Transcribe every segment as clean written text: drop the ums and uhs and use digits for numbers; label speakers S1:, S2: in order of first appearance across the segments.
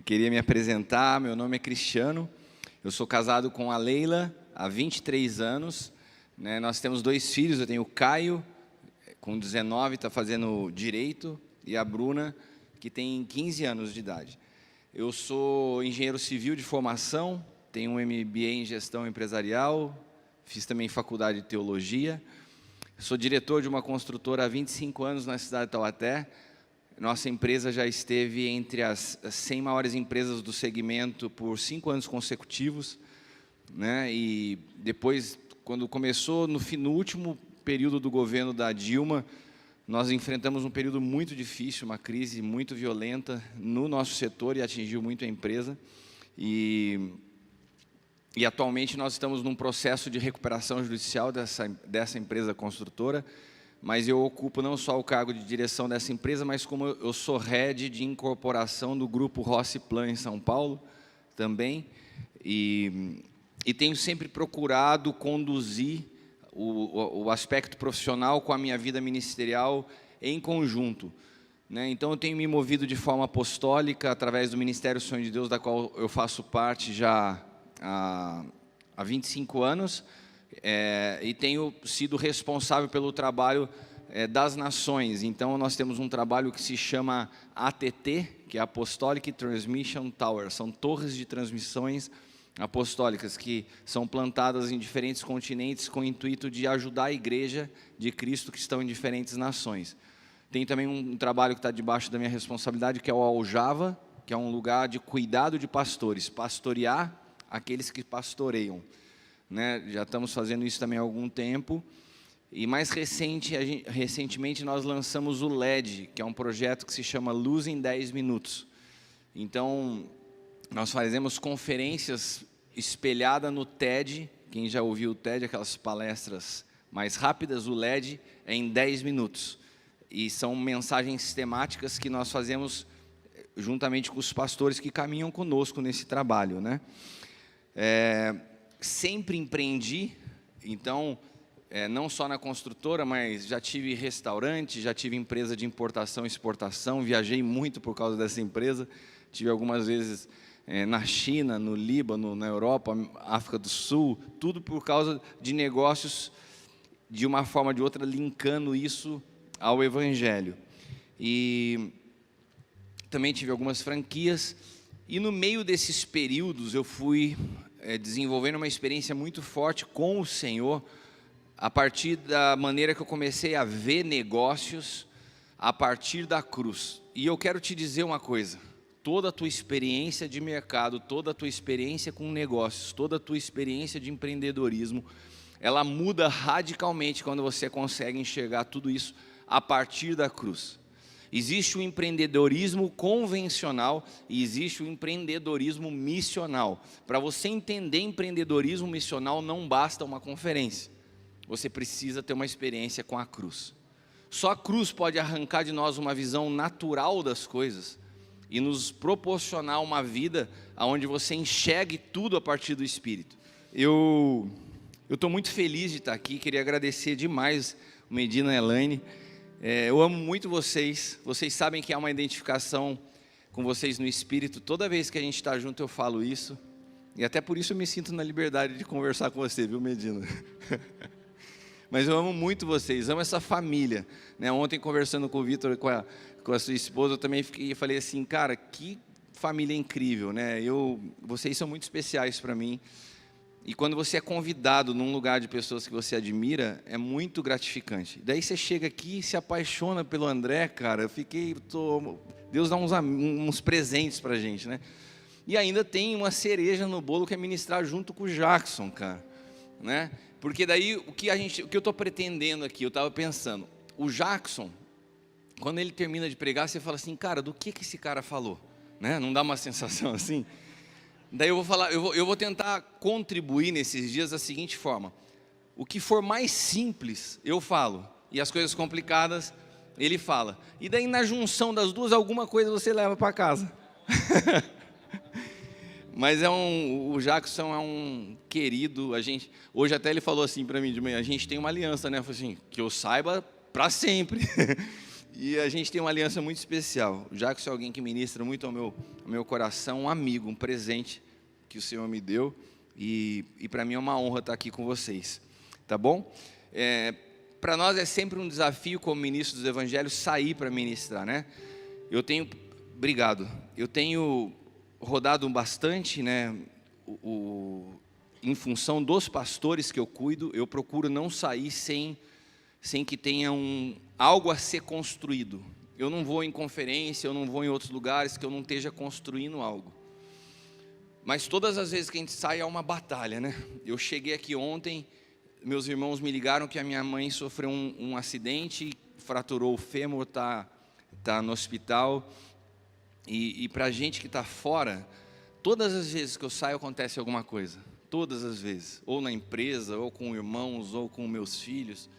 S1: queria me apresentar, meu nome é Cristiano, eu sou casado com a Leila há 23 anos, né? Nós temos 2 filhos, eu tenho o Caio, com 19, está fazendo Direito, e a Bruna, que tem 15 anos de idade. Eu sou engenheiro civil de formação, tenho um MBA em Gestão Empresarial, fiz também faculdade de Teologia, sou diretor de uma construtora há 25 anos na cidade de Taubaté. Nossa empresa já esteve entre as 100 maiores empresas do segmento por 5 anos consecutivos, né? E depois, quando começou, no último período do governo da Dilma, nós enfrentamos um período muito difícil, uma crise muito violenta no nosso setor e atingiu muito a empresa. E atualmente nós estamos num processo de recuperação judicial dessa empresa construtora, mas eu ocupo não só o cargo de direção dessa empresa, mas como eu sou head de incorporação do grupo Rossi Plan em São Paulo também, e tenho sempre procurado conduzir o aspecto profissional com a minha vida ministerial em conjunto, né? Então eu tenho me movido de forma apostólica através do Ministério Sonho de Deus, da qual eu faço parte já há 25 anos, e tenho sido responsável pelo trabalho das nações. Então nós temos um trabalho que se chama ATT, que é Apostolic Transmission Tower, são torres de transmissões apostólicas que são plantadas em diferentes continentes com o intuito de ajudar a igreja de Cristo que estão em diferentes nações. Tem também um trabalho que está debaixo da minha responsabilidade, que é o Aljava, que é um lugar de cuidado de pastores, pastorear aqueles que pastoreiam, né? Já estamos fazendo isso também há algum tempo. E mais recentemente nós lançamos o LED, que é um projeto que se chama Luz em 10 Minutos. Então, nós fazemos conferências espelhadas no TED. Quem já ouviu o TED, aquelas palestras mais rápidas, o LED é em 10 minutos. E são mensagens temáticas que nós fazemos juntamente com os pastores que caminham conosco nesse trabalho, né? Sempre empreendi, então, não só na construtora, mas já tive restaurante, já tive empresa de importação e exportação, viajei muito por causa dessa empresa, tive algumas vezes na China, no Líbano, na Europa, África do Sul, tudo por causa de negócios, de uma forma ou de outra, linkando isso ao Evangelho. E também tive algumas franquias, e no meio desses períodos eu fui desenvolvendo uma experiência muito forte com o Senhor, a partir da maneira que eu comecei a ver negócios a partir da cruz. E eu quero te dizer uma coisa: toda a tua experiência de mercado, toda a tua experiência com negócios, toda a tua experiência de empreendedorismo, ela muda radicalmente quando você consegue enxergar tudo isso a partir da cruz. Existe o empreendedorismo convencional e existe o empreendedorismo missional. Para você entender empreendedorismo missional, não basta uma conferência. Você precisa ter uma experiência com a cruz. Só a cruz pode arrancar de nós uma visão natural das coisas e nos proporcionar uma vida onde você enxergue tudo a partir do Espírito. Eu estou muito feliz de estar aqui, queria agradecer demais o Medina e a Elaine. Eu amo muito vocês sabem que há uma identificação com vocês no Espírito. Toda vez que a gente está junto eu falo isso, e até por isso eu me sinto na liberdade de conversar com você, viu, Medina? Mas eu amo muito vocês, amo essa família, né? Ontem, conversando com o Vitor, com a sua esposa, eu também falei assim, cara, que família incrível, né? Vocês são muito especiais para mim. E quando você é convidado num lugar de pessoas que você admira, é muito gratificante. Daí você chega aqui e se apaixona pelo André, cara. Deus dá uns presentes pra gente, né? E ainda tem uma cereja no bolo que é ministrar junto com o Jackson, cara, né? Porque daí o que eu estou pretendendo aqui, eu estava pensando, o Jackson, quando ele termina de pregar, você fala assim, cara, do que esse cara falou, né? Não dá uma sensação assim? Daí eu vou tentar contribuir nesses dias da seguinte forma: o que for mais simples, eu falo, e as coisas complicadas, ele fala. E daí na junção das duas, alguma coisa você leva para casa. Mas o Jackson é um querido, hoje até ele falou assim para mim de manhã, a gente tem uma aliança, né? Eu falei assim, que eu saiba, para sempre. E a gente tem uma aliança muito especial. O Jacques é alguém que ministra muito ao meu coração, um amigo, um presente que o Senhor me deu. E para mim é uma honra estar aqui com vocês, tá bom? Para nós é sempre um desafio como ministro dos evangelhos sair para ministrar, né? Obrigado. Eu tenho rodado bastante, né? Em função dos pastores que eu cuido, eu procuro não sair sem que tenha algo a ser construído. Eu não vou em conferência, eu não vou em outros lugares que eu não esteja construindo algo. Mas todas as vezes que a gente sai é uma batalha, né? Eu cheguei aqui ontem, meus irmãos me ligaram que a minha mãe sofreu um acidente, fraturou o fêmur, tá no hospital. E para a gente que está fora, todas as vezes que eu saio acontece alguma coisa. Todas as vezes. Ou na empresa, ou com irmãos, ou com meus filhos.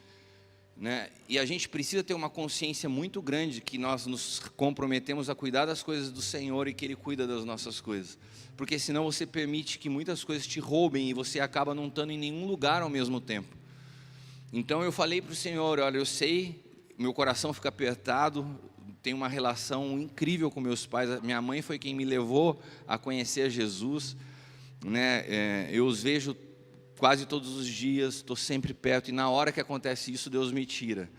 S1: Né? E a gente precisa ter uma consciência muito grande que nós nos comprometemos a cuidar das coisas do Senhor e que Ele cuida das nossas coisas. Porque senão você permite que muitas coisas te roubem e você acaba não estando em nenhum lugar ao mesmo tempo. Então eu falei para o Senhor, olha, eu sei, meu coração fica apertado, tenho uma relação incrível com meus pais, minha mãe foi quem me levou a conhecer a Jesus, né? Eu os vejo quase todos os dias, estou sempre perto, e na hora que acontece isso, Deus me tira,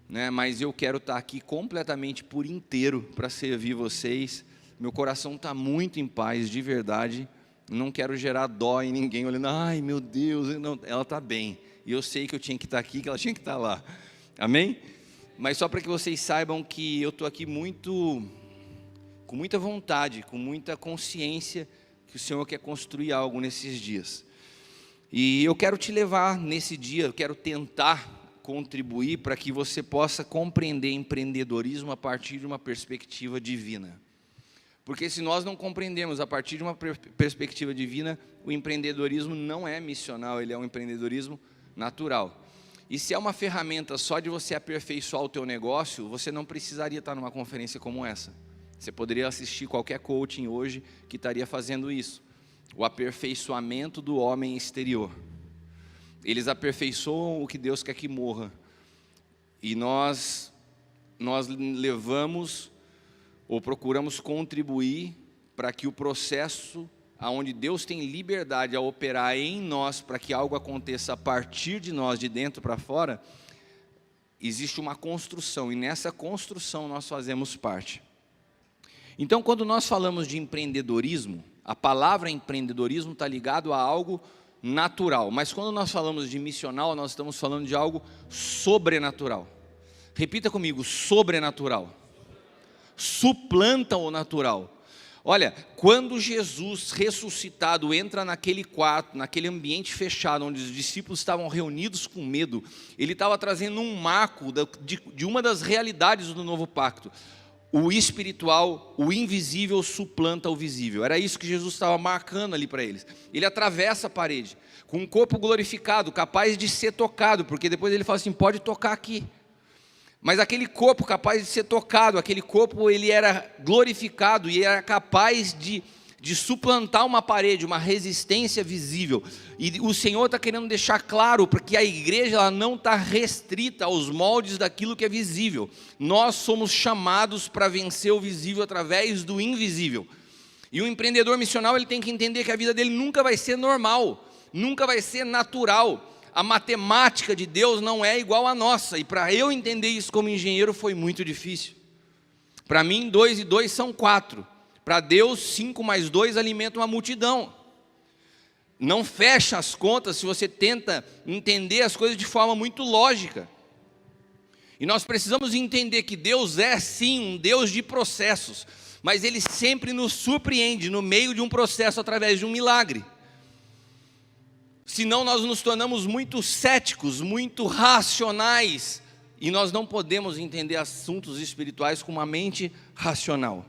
S1: né? Mas eu quero estar aqui completamente por inteiro para servir vocês. Meu coração está muito em paz, de verdade. Não quero gerar dó em ninguém, olhando, ai meu Deus, não, ela está bem, e eu sei que eu tinha que estar aqui, que ela tinha que estar lá, amém? Mas só para que vocês saibam que eu estou aqui com muita vontade, com muita consciência, que o Senhor quer construir algo nesses dias. E eu quero te levar nesse dia, eu quero tentar contribuir para que você possa compreender empreendedorismo a partir de uma perspectiva divina. Porque se nós não compreendemos a partir de uma perspectiva divina, o empreendedorismo não é missional, ele é um empreendedorismo natural. E se é uma ferramenta só de você aperfeiçoar o teu negócio, você não precisaria estar numa conferência como essa. Você poderia assistir qualquer coaching hoje que estaria fazendo isso. O aperfeiçoamento do homem exterior. Eles aperfeiçoam o que Deus quer que morra. E nós levamos ou procuramos contribuir para que o processo aonde Deus tem liberdade a operar em nós para que algo aconteça a partir de nós, de dentro para fora, existe uma construção, e nessa construção nós fazemos parte. Então, quando nós falamos de empreendedorismo, a palavra empreendedorismo está ligado a algo natural, mas quando nós falamos de missional, nós estamos falando de algo sobrenatural. Repita comigo, sobrenatural. Suplanta o natural. Olha, quando Jesus ressuscitado entra naquele quarto, naquele ambiente fechado, onde os discípulos estavam reunidos com medo, ele estava trazendo um marco de uma das realidades do novo pacto. O espiritual, o invisível suplanta o visível. Era isso que Jesus estava marcando ali para eles. Ele atravessa a parede, com um corpo glorificado, capaz de ser tocado, porque depois ele fala assim, pode tocar aqui. Mas aquele corpo capaz de ser tocado, aquele corpo ele era glorificado e era capaz de suplantar uma parede, uma resistência visível. E o Senhor está querendo deixar claro, porque a igreja ela não está restrita aos moldes daquilo que é visível. Nós somos chamados para vencer o visível através do invisível. E o empreendedor missional ele tem que entender que a vida dele nunca vai ser normal, nunca vai ser natural. A matemática de Deus não é igual à nossa, e para eu entender isso como engenheiro foi muito difícil. Para mim 2 e 2 são 4, para Deus 5 mais 2 alimenta uma multidão. Não fecha as contas se você tenta entender as coisas de forma muito lógica. E nós precisamos entender que Deus é sim um Deus de processos, mas Ele sempre nos surpreende no meio de um processo através de um milagre. Senão nós nos tornamos muito céticos, muito racionais, e nós não podemos entender assuntos espirituais com uma mente racional.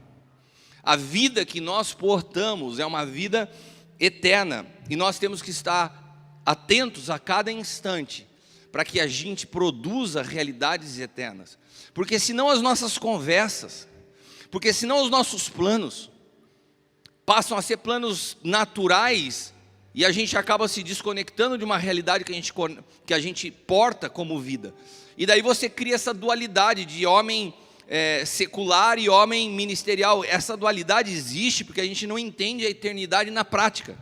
S1: A vida que nós portamos é uma vida eterna, e nós temos que estar atentos a cada instante, para que a gente produza realidades eternas. Porque senão as nossas conversas, porque senão os nossos planos, passam a ser planos naturais, e a gente acaba se desconectando de uma realidade que a gente porta como vida. E daí você cria essa dualidade de homem secular e homem ministerial. Essa dualidade existe porque a gente não entende a eternidade na prática.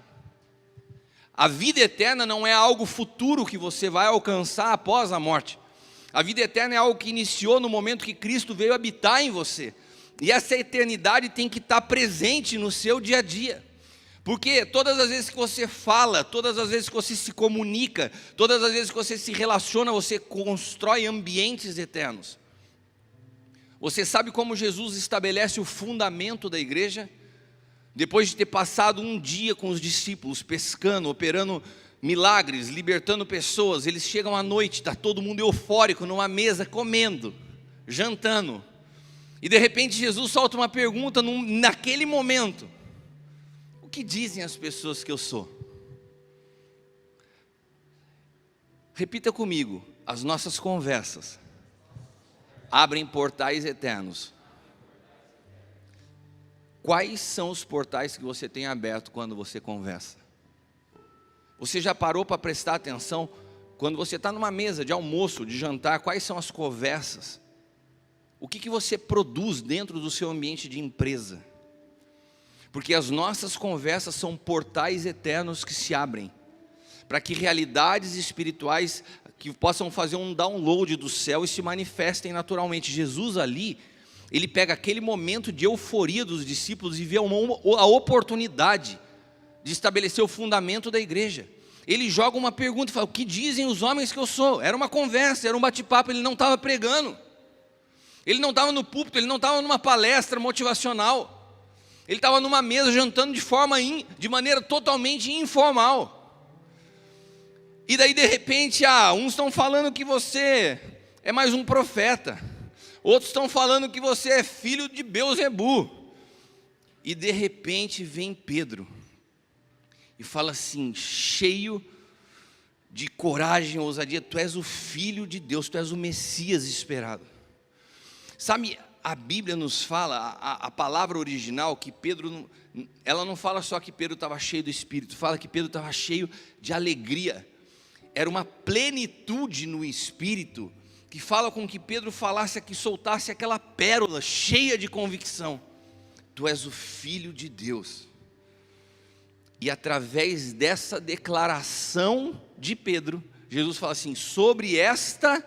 S1: A vida eterna não é algo futuro que você vai alcançar após a morte. A vida eterna é algo que iniciou no momento que Cristo veio habitar em você. E essa eternidade tem que estar presente no seu dia a dia. Porque todas as vezes que você fala, todas as vezes que você se comunica, todas as vezes que você se relaciona, você constrói ambientes eternos. Você sabe como Jesus estabelece o fundamento da igreja? Depois de ter passado um dia com os discípulos, pescando, operando milagres, libertando pessoas, eles chegam à noite, está todo mundo eufórico numa mesa, comendo, jantando. E de repente Jesus solta uma pergunta naquele momento: o que dizem as pessoas que eu sou? Repita comigo: as nossas conversas abrem portais eternos. Quais são os portais que você tem aberto quando você conversa? Você já parou para prestar atenção? Quando você está numa mesa de almoço, de jantar, quais são as conversas? O que você produz dentro do seu ambiente de empresa? Porque as nossas conversas são portais eternos que se abrem, para que realidades espirituais que possam fazer um download do céu e se manifestem naturalmente. Jesus ali, ele pega aquele momento de euforia dos discípulos e vê a oportunidade de estabelecer o fundamento da igreja. Ele joga uma pergunta e fala: o que dizem os homens que eu sou? Era uma conversa, era um bate-papo, ele não estava pregando. Ele não estava no púlpito, ele não estava numa palestra motivacional. Ele estava numa mesa jantando de maneira totalmente informal. E daí de repente, uns estão falando que você é mais um profeta. Outros estão falando que você é filho de Beelzebu. E de repente vem Pedro e fala assim, cheio de coragem, ousadia: tu és o Filho de Deus, tu és o Messias esperado. Sabe, a Bíblia nos fala, a palavra original, que Pedro, ela não fala só que Pedro estava cheio do Espírito, fala que Pedro estava cheio de alegria. Era uma plenitude no Espírito, que fala com que Pedro falasse aqui, soltasse aquela pérola cheia de convicção: tu és o Filho de Deus. E através dessa declaração de Pedro, Jesus fala assim: sobre esta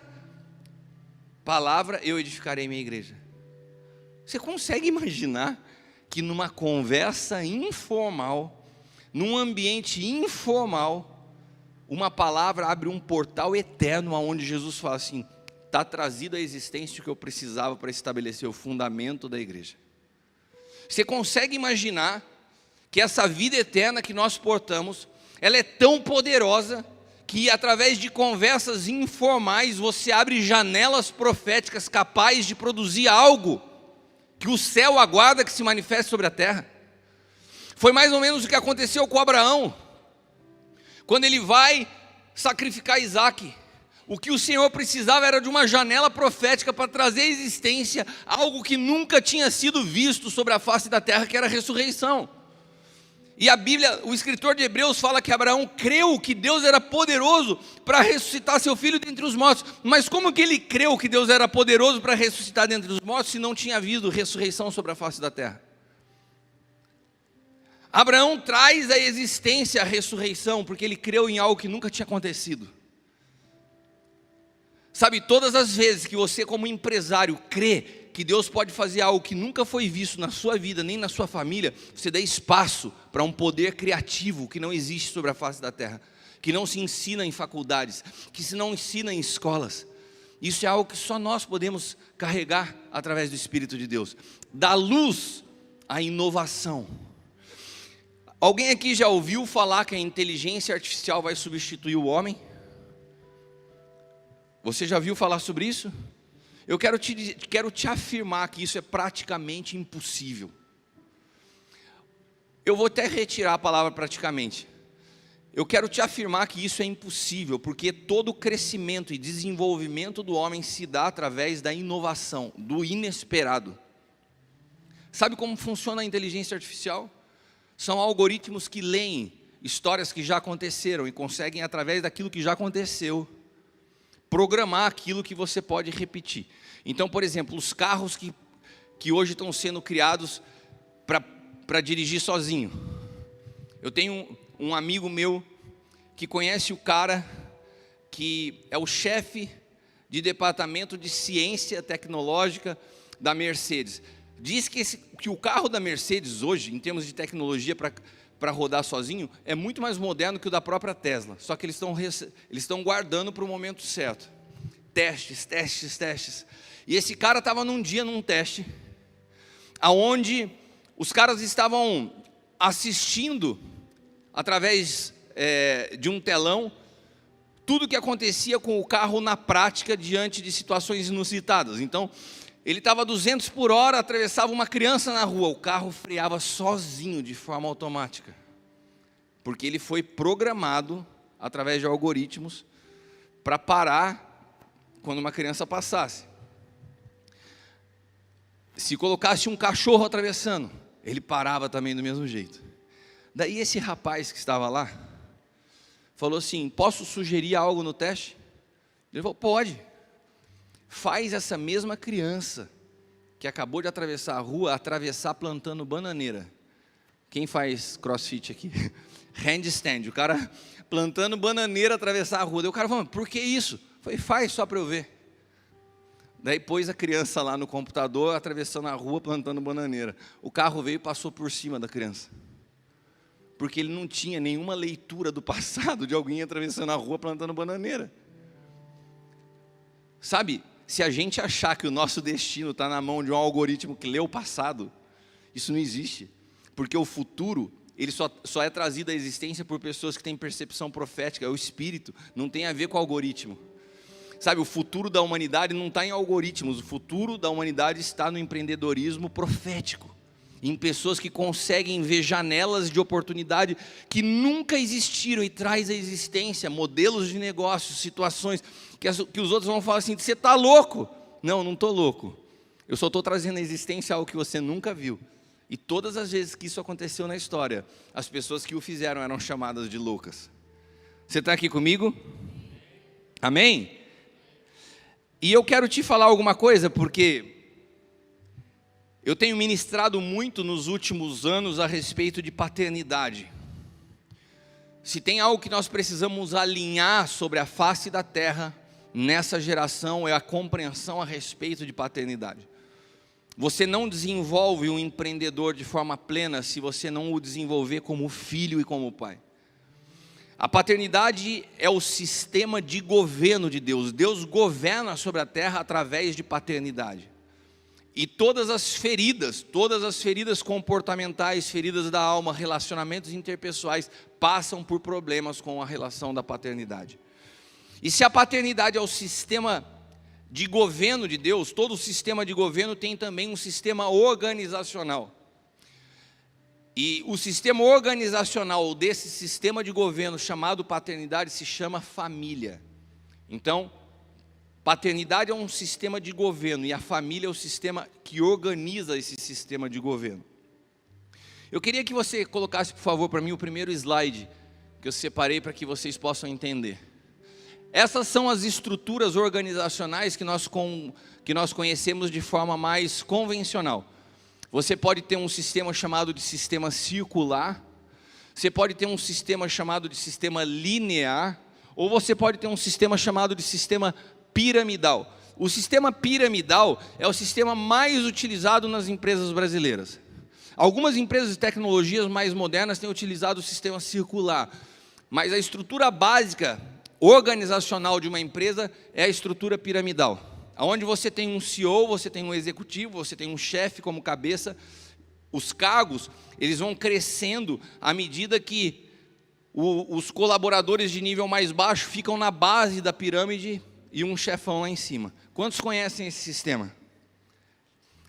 S1: palavra eu edificarei minha igreja. Você consegue imaginar que numa conversa informal, num ambiente informal, uma palavra abre um portal eterno, aonde Jesus fala assim: está trazido à existência o que eu precisava para estabelecer o fundamento da igreja. Você consegue imaginar que essa vida eterna que nós portamos, ela é tão poderosa, que através de conversas informais, você abre janelas proféticas capazes de produzir algo que o céu aguarda que se manifeste sobre a terra? Foi mais ou menos o que aconteceu com Abraão, quando ele vai sacrificar Isaac. O que o Senhor precisava era de uma janela profética para trazer à existência algo que nunca tinha sido visto sobre a face da terra, que era a ressurreição. E a Bíblia, o escritor de Hebreus fala que Abraão creu que Deus era poderoso para ressuscitar seu filho dentre os mortos. Mas como que ele creu que Deus era poderoso para ressuscitar dentre os mortos, se não tinha havido ressurreição sobre a face da terra? Abraão traz à existência a ressurreição, porque ele creu em algo que nunca tinha acontecido. Sabe, todas as vezes que você como empresário crê que Deus pode fazer algo que nunca foi visto na sua vida, nem na sua família, você dá espaço para um poder criativo que não existe sobre a face da terra, que não se ensina em faculdades, que se não ensina em escolas. Isso é algo que só nós podemos carregar através do Espírito de Deus. Dá luz à inovação. Alguém aqui já ouviu falar que a inteligência artificial vai substituir o homem? Você já viu falar sobre isso? Eu quero te afirmar que isso é praticamente impossível. Eu vou até retirar a palavra praticamente. Eu quero te afirmar que isso é impossível, porque todo o crescimento e desenvolvimento do homem se dá através da inovação, do inesperado. Sabe como funciona a inteligência artificial? São algoritmos que leem histórias que já aconteceram e conseguem, através daquilo que já aconteceu, programar aquilo que você pode repetir. Então, por exemplo, os carros que hoje estão sendo criados para dirigir sozinho. Eu tenho um amigo meu que conhece o cara que é o chefe de departamento de ciência tecnológica da Mercedes. Diz que o carro da Mercedes hoje, em termos de tecnologia para rodar sozinho, é muito mais moderno que o da própria Tesla. Só que eles estão guardando para o momento certo. Testes. E esse cara estava num teste, aonde os caras estavam assistindo, através de um telão, tudo que acontecia com o carro na prática, diante de situações inusitadas. Então, ele estava a 200 por hora, atravessava uma criança na rua, o carro freava sozinho, de forma automática. Porque ele foi programado, através de algoritmos, para parar quando uma criança passasse. Se colocasse um cachorro atravessando, ele parava também do mesmo jeito. Daí esse rapaz que estava lá, falou assim: posso sugerir algo no teste? Ele falou: pode. Faz essa mesma criança que acabou de atravessar a rua, atravessar plantando bananeira. Quem faz crossfit aqui? Handstand, o cara plantando bananeira, atravessar a rua. Daí o cara falou: por que isso? Eu falei: faz só para eu ver. Daí pôs a criança lá no computador, atravessando a rua, plantando bananeira. O carro veio e passou por cima da criança. Porque ele não tinha nenhuma leitura do passado de alguém atravessando a rua, plantando bananeira. Sabe, se a gente achar que o nosso destino está na mão de um algoritmo que lê o passado, isso não existe. Porque o futuro, ele só é trazido à existência por pessoas que têm percepção profética, é o Espírito, não tem a ver com o algoritmo. Sabe, o futuro da humanidade não está em algoritmos, o futuro da humanidade está no empreendedorismo profético, em pessoas que conseguem ver janelas de oportunidade que nunca existiram e traz à existência modelos de negócios, situações que os outros vão falar assim: você está louco? Não, não estou louco, eu só estou trazendo à existência algo que você nunca viu. E todas as vezes que isso aconteceu na história, as pessoas que o fizeram eram chamadas de loucas. Você está aqui comigo? Amém? E eu quero te falar alguma coisa, porque eu tenho ministrado muito nos últimos anos a respeito de paternidade. Se tem algo que nós precisamos alinhar sobre a face da terra, nessa geração, é a compreensão a respeito de paternidade. Você não desenvolve um empreendedor de forma plena se você não o desenvolver como filho e como pai. A paternidade é o sistema de governo de Deus. Deus governa sobre a terra através de paternidade. E todas as feridas comportamentais, feridas da alma, relacionamentos interpessoais, passam por problemas com a relação da paternidade. E se a paternidade é o sistema de governo de Deus, todo o sistema de governo tem também um sistema organizacional. E o sistema organizacional desse sistema de governo chamado paternidade se chama família. Então, paternidade é um sistema de governo e a família é o sistema que organiza esse sistema de governo. Eu queria que você colocasse, por favor, para mim o primeiro slide que eu separei para que vocês possam entender. Essas são as estruturas organizacionais que nós conhecemos de forma mais convencional. Você pode ter um sistema chamado de sistema circular, você pode ter um sistema chamado de sistema linear, ou você pode ter um sistema chamado de sistema piramidal. O sistema piramidal é o sistema mais utilizado nas empresas brasileiras. Algumas empresas de tecnologias mais modernas têm utilizado o sistema circular, mas a estrutura básica organizacional de uma empresa é a estrutura piramidal. Onde você tem um CEO, você tem um executivo, você tem um chefe como cabeça. Os cargos, eles vão crescendo à medida que os colaboradores de nível mais baixo ficam na base da pirâmide e um chefão lá em cima. Quantos conhecem esse sistema?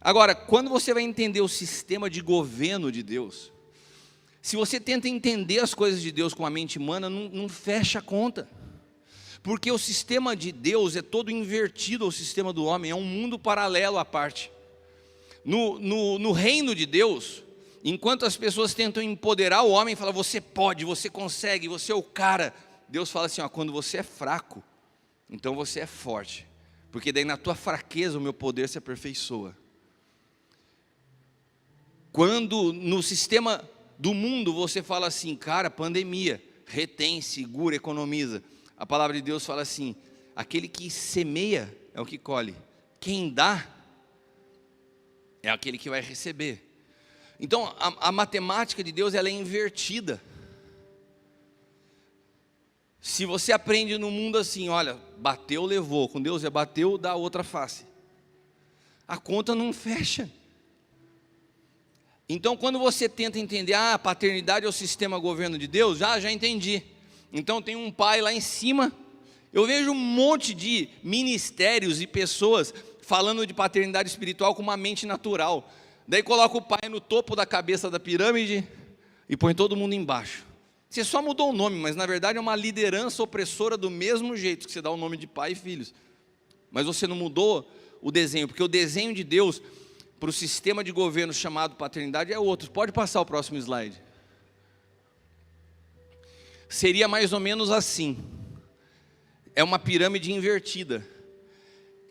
S1: Agora, quando você vai entender o sistema de governo de Deus, se você tenta entender as coisas de Deus com a mente humana, não fecha a conta. Porque o sistema de Deus é todo invertido ao sistema do homem, é um mundo paralelo à parte. No reino de Deus, enquanto as pessoas tentam empoderar o homem, falam: você pode, você consegue, você é o cara. Deus fala assim: quando você é fraco, Então você é forte, porque daí na tua fraqueza o meu poder se aperfeiçoa. Quando no sistema do mundo você fala assim, cara, pandemia, retém, segura, economiza. A palavra de Deus fala assim, aquele que semeia é o que colhe. Quem dá é aquele que vai receber. Então a matemática de Deus ela é invertida. Se você aprende no mundo assim, olha, bateu, levou. Com Deus é bateu, dá outra face. A conta não fecha. Então quando você tenta entender, a paternidade é o sistema governo de Deus, já entendi. Então tem um pai lá em cima. Eu vejo um monte de ministérios e pessoas falando de paternidade espiritual com uma mente natural. Daí coloca o pai no topo da cabeça da pirâmide e põe todo mundo embaixo. Você só mudou o nome, mas na verdade é uma liderança opressora do mesmo jeito que você dá o nome de pai e filhos. Mas você não mudou o desenho, porque o desenho de Deus para o sistema de governo chamado paternidade é outro. Pode passar o próximo slide. Seria mais ou menos assim. É uma pirâmide invertida,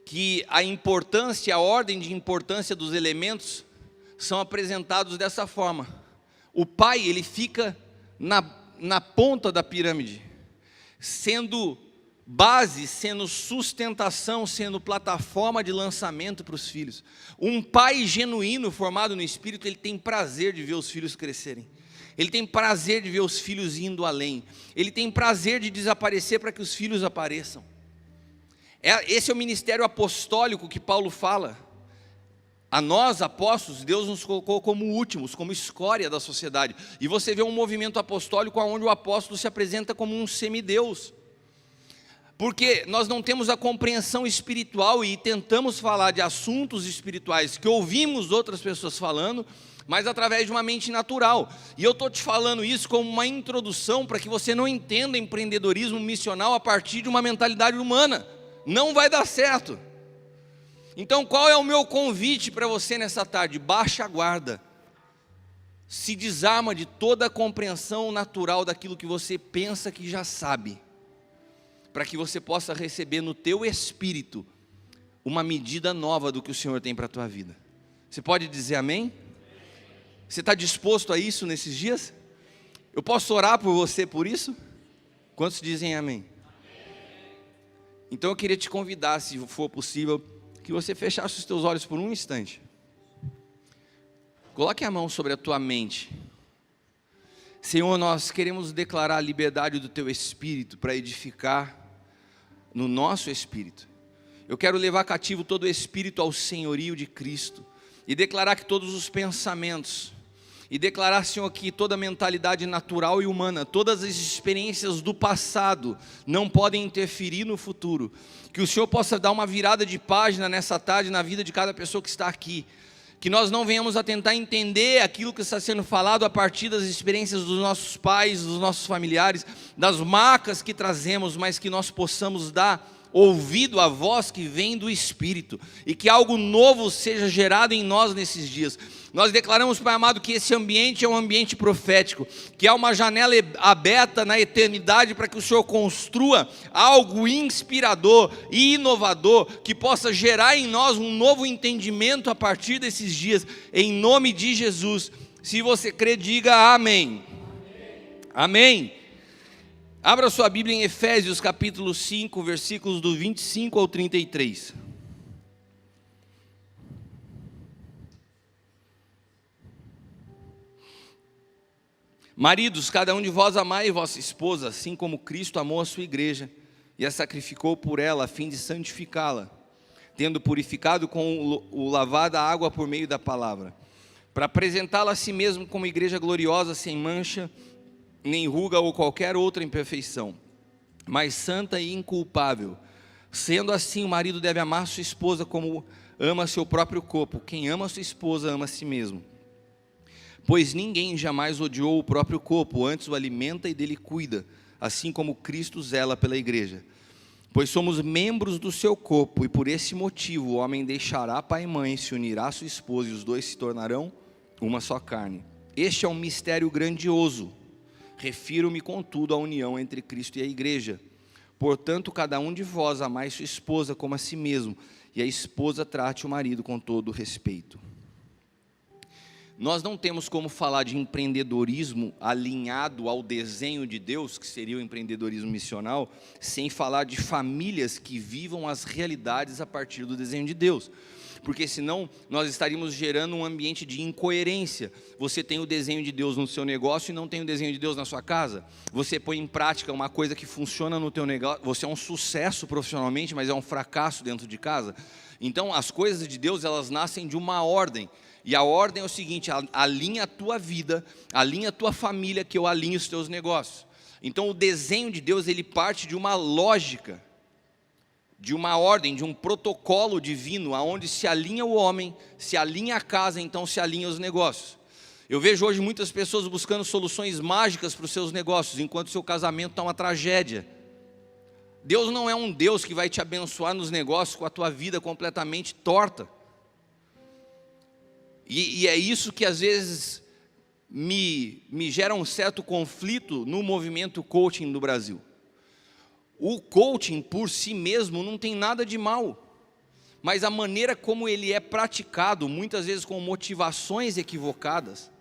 S1: que a importância, a ordem de importância dos elementos são apresentados dessa forma. O pai, ele fica na ponta da pirâmide, sendo base, sendo sustentação, sendo plataforma de lançamento para os filhos. Um pai genuíno, formado no Espírito, ele tem prazer de ver os filhos crescerem. Ele tem prazer de ver os filhos indo além. Ele tem prazer de desaparecer para que os filhos apareçam. Esse é o ministério apostólico que Paulo fala. A nós, apóstolos, Deus nos colocou como últimos, como escória da sociedade. E você vê um movimento apostólico onde o apóstolo se apresenta como um semideus. Porque nós não temos a compreensão espiritual e tentamos falar de assuntos espirituais que ouvimos outras pessoas falando, mas através de uma mente natural. E eu estou te falando isso como uma introdução para que você não entenda empreendedorismo missional a partir de uma mentalidade humana. Não vai dar certo. Então qual é o meu convite para você nessa tarde? Baixa a guarda. Se desarma de toda a compreensão natural daquilo que você pensa que já sabe, para que você possa receber no teu espírito uma medida nova do que o Senhor tem para a tua vida. Você pode dizer amém? Você está disposto a isso nesses dias? Eu posso orar por você por isso? Quantos dizem amém? Então eu queria te convidar, se for possível, que você fechasse os teus olhos por um instante. Coloque a mão sobre a tua mente. Senhor, nós queremos declarar a liberdade do teu espírito para edificar no nosso espírito. Eu quero levar cativo todo o espírito ao senhorio de Cristo e declarar que todos os pensamentos, e declarar, Senhor, que toda mentalidade natural e humana, todas as experiências do passado não podem interferir no futuro. Que o Senhor possa dar uma virada de página nessa tarde na vida de cada pessoa que está aqui. Que nós não venhamos a tentar entender aquilo que está sendo falado a partir das experiências dos nossos pais, dos nossos familiares, das marcas que trazemos, mas que nós possamos dar ouvido à voz que vem do Espírito, e que algo novo seja gerado em nós nesses dias. Nós declaramos, Pai amado, que esse ambiente é um ambiente profético, que há uma janela aberta na eternidade para que o Senhor construa algo inspirador e inovador, que possa gerar em nós um novo entendimento a partir desses dias, em nome de Jesus. Se você crê, diga amém. Amém. Abra sua Bíblia em Efésios capítulo 5, versículos do 25 ao 33. Maridos, cada um de vós amai vossa esposa, assim como Cristo amou a sua igreja e a sacrificou por ela, a fim de santificá-la, tendo purificado com o lavar da água por meio da palavra, para apresentá-la a si mesmo como igreja gloriosa, sem mancha, nem ruga ou qualquer outra imperfeição, mas santa e inculpável. Sendo assim, o marido deve amar sua esposa como ama seu próprio corpo. Quem ama sua esposa ama a si mesmo. Pois ninguém jamais odiou o próprio corpo, antes o alimenta e dele cuida, assim como Cristo zela pela igreja. Pois somos membros do seu corpo, e por esse motivo o homem deixará pai e mãe, se unirá à sua esposa, e os dois se tornarão uma só carne. Este é um mistério grandioso. Refiro-me, contudo, à união entre Cristo e a igreja. Portanto, cada um de vós amai sua esposa como a si mesmo, e a esposa trate o marido com todo respeito. Nós não temos como falar de empreendedorismo alinhado ao desenho de Deus, que seria o empreendedorismo missional, sem falar de famílias que vivam as realidades a partir do desenho de Deus. Porque senão nós estaríamos gerando um ambiente de incoerência. Você tem o desenho de Deus no seu negócio e não tem o desenho de Deus na sua casa. Você põe em prática uma coisa que funciona no teu negócio, você é um sucesso profissionalmente, mas é um fracasso dentro de casa. Então as coisas de Deus, elas nascem de uma ordem. E a ordem é o seguinte: alinha a tua vida, alinha a tua família, que eu alinho os teus negócios. Então o desenho de Deus, ele parte de uma lógica, de uma ordem, de um protocolo divino, aonde se alinha o homem, se alinha a casa, então se alinha os negócios. Eu vejo hoje muitas pessoas buscando soluções mágicas para os seus negócios, enquanto o seu casamento está uma tragédia. Deus não é um Deus que vai te abençoar nos negócios com a tua vida completamente torta. E é isso que às vezes me gera um certo conflito no movimento coaching no Brasil. O coaching por si mesmo não tem nada de mal, mas a maneira como ele é praticado, muitas vezes com motivações equivocadas,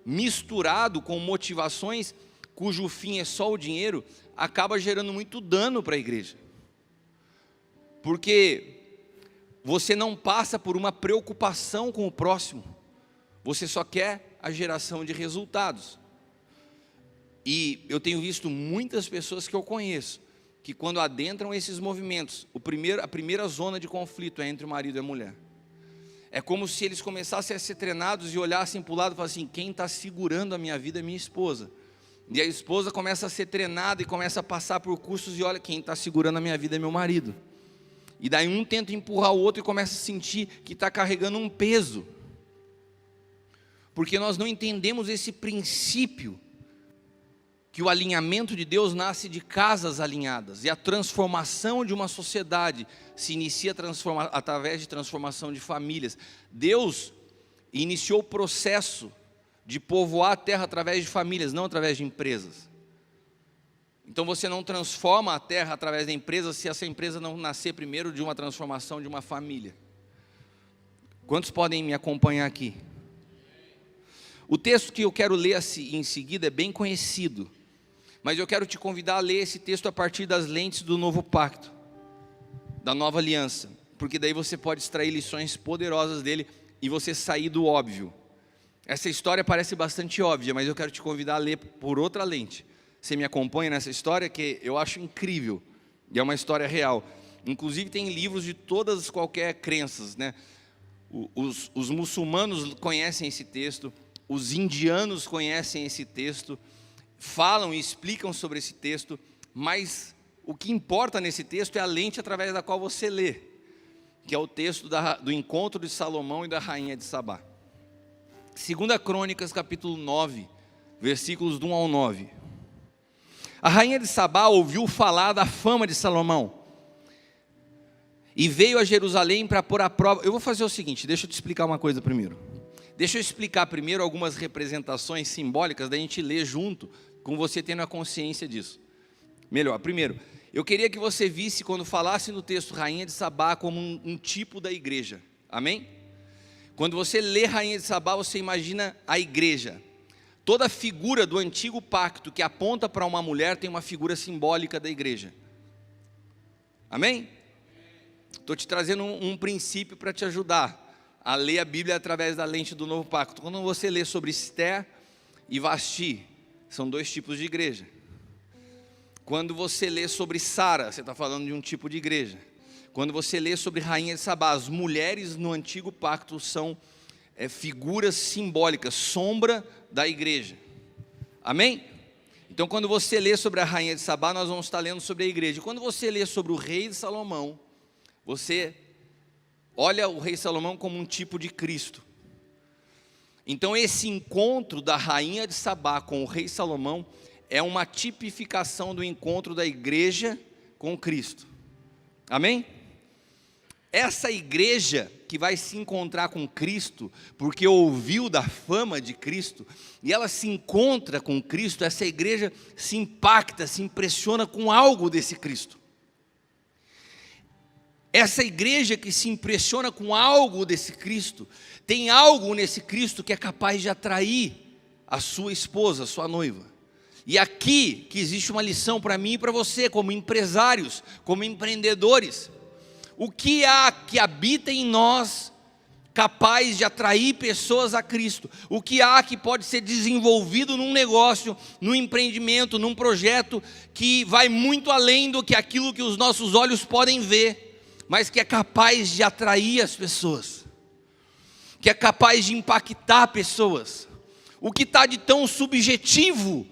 S1: misturado com motivações cujo fim é só o dinheiro, acaba gerando muito dano para a igreja. Porque você não passa por uma preocupação com o próximo, você só quer a geração de resultados. E eu tenho visto muitas pessoas que eu conheço, que quando adentram esses movimentos, a primeira zona de conflito é entre o marido e a mulher. É como se eles começassem a ser treinados e olhassem para o lado e falassem assim: quem está segurando a minha vida é minha esposa. E a esposa começa a ser treinada e começa a passar por cursos e olha, quem está segurando a minha vida é meu marido. E daí um tenta empurrar o outro e começa a sentir que está carregando um peso. Porque nós não entendemos esse princípio, que o alinhamento de Deus nasce de casas alinhadas. E a transformação de uma sociedade se inicia através de transformação de famílias. Deus iniciou o processo de povoar a terra através de famílias, não através de empresas. Então você não transforma a terra através da empresa se essa empresa não nascer primeiro de uma transformação de uma família. Quantos podem me acompanhar aqui? O texto que eu quero ler em seguida é bem conhecido, mas eu quero te convidar a ler esse texto a partir das lentes do novo pacto, da nova aliança, porque daí você pode extrair lições poderosas dele e você sair do óbvio. Essa história parece bastante óbvia, mas eu quero te convidar a ler por outra lente. Você me acompanha nessa história que eu acho incrível, e é uma história real. Inclusive tem livros de todas qualquer crenças, né? Os muçulmanos conhecem esse texto, os indianos conhecem esse texto, falam e explicam sobre esse texto, mas o que importa nesse texto é a lente através da qual você lê, que é o texto do encontro de Salomão e da rainha de Sabá. 2 Crônicas capítulo 9, versículos do 1 ao 9. A rainha de Sabá ouviu falar da fama de Salomão e veio a Jerusalém para pôr à prova. Eu vou fazer o seguinte, deixa eu te explicar uma coisa primeiro. Deixa eu explicar primeiro algumas representações simbólicas, da gente ler junto, com você tendo a consciência disso. Melhor, primeiro, eu queria que você visse quando falasse no texto rainha de Sabá como um tipo da igreja, amém? Quando você lê rainha de Sabá, você imagina a igreja. Toda figura do antigo pacto que aponta para uma mulher tem uma figura simbólica da igreja. Amém? Estou te trazendo um princípio para te ajudar a ler a Bíblia através da lente do novo pacto. Quando você lê sobre Esther e Vasti, são dois tipos de igreja. Quando você lê sobre Sara, você está falando de um tipo de igreja. Quando você lê sobre rainha de Sabá, as mulheres no antigo pacto são figuras simbólicas, sombra da igreja. Amém? Então quando você lê sobre a rainha de Sabá, nós vamos estar lendo sobre a igreja. Quando você lê sobre o rei de Salomão, você olha o rei Salomão como um tipo de Cristo. Então esse encontro da rainha de Sabá com o rei Salomão é uma tipificação do encontro da igreja com Cristo. Amém? essa igreja que vai se encontrar com Cristo, porque ouviu da fama de Cristo, e ela se encontra com Cristo, essa igreja se impacta, se impressiona com algo desse Cristo. Essa igreja que se impressiona com algo desse Cristo, tem algo nesse Cristo que é capaz de atrair a sua esposa, a sua noiva. E aqui que existe uma lição para mim e para você, como empresários, como empreendedores. O que há que habita em nós capaz de atrair pessoas a Cristo? O que há que pode ser desenvolvido num negócio, num empreendimento, num projeto que vai muito além do que aquilo que os nossos olhos podem ver, mas que é capaz de atrair as pessoas, que é capaz de impactar pessoas? O que está de tão subjetivo,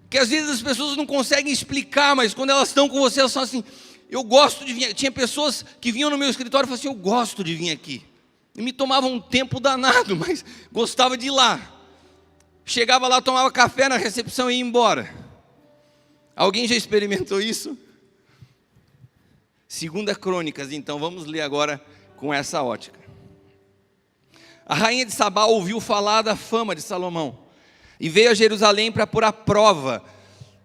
S1: que às vezes as pessoas não conseguem explicar, mas quando elas estão com você, elas são assim: eu gosto de vir. Tinha pessoas que vinham no meu escritório e falavam assim: eu gosto de vir aqui. E me tomava um tempo danado, mas gostava de ir lá. Chegava lá, tomava café na recepção e ia embora. Alguém já experimentou isso? 2 Crônicas, então, vamos ler agora com essa ótica. A rainha de Sabá ouviu falar da fama de Salomão e veio a Jerusalém para pôr à prova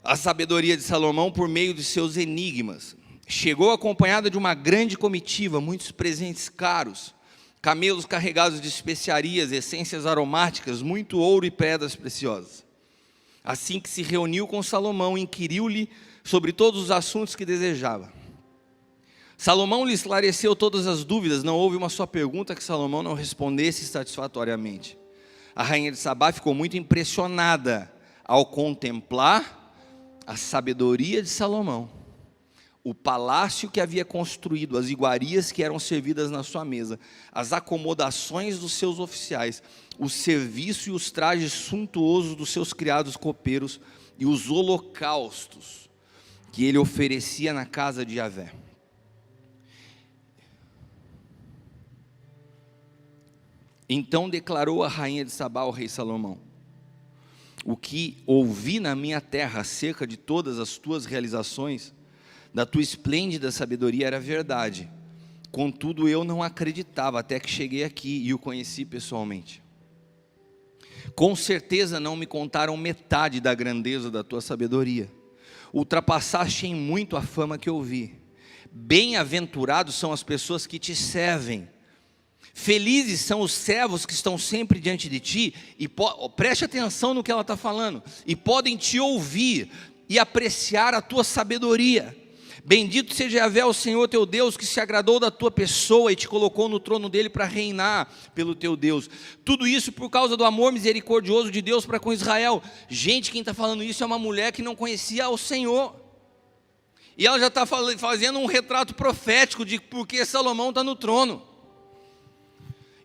S1: a sabedoria de Salomão por meio de seus enigmas. Chegou acompanhada de uma grande comitiva, muitos presentes caros, camelos carregados de especiarias, essências aromáticas, muito ouro e pedras preciosas. Assim que se reuniu com Salomão, inquiriu-lhe sobre todos os assuntos que desejava. Salomão lhe esclareceu todas as dúvidas, não houve uma só pergunta que Salomão não respondesse satisfatoriamente. A rainha de Sabá ficou muito impressionada ao contemplar a sabedoria de Salomão, o palácio que havia construído, as iguarias que eram servidas na sua mesa, as acomodações dos seus oficiais, o serviço e os trajes suntuosos dos seus criados copeiros e os holocaustos que ele oferecia na casa de Yahvé. Então declarou a rainha de Sabá ao rei Salomão: o que ouvi na minha terra acerca de todas as tuas realizações, da tua esplêndida sabedoria, era verdade. Contudo, eu não acreditava até que cheguei aqui e o conheci pessoalmente. Com certeza não me contaram metade da grandeza da tua sabedoria. Ultrapassaste em muito a fama que ouvi. Bem-aventurados são as pessoas que te servem. Felizes são os servos que estão sempre diante de ti, e preste atenção no que ela está falando, e podem te ouvir e apreciar a tua sabedoria. Bendito seja Yahvé, o Senhor teu Deus, que se agradou da tua pessoa e te colocou no trono dele para reinar pelo teu Deus. Tudo isso por causa do amor misericordioso de Deus para com Israel. Gente, quem está falando isso é uma mulher que não conhecia o Senhor, e ela já está fazendo um retrato profético de por que Salomão está no trono.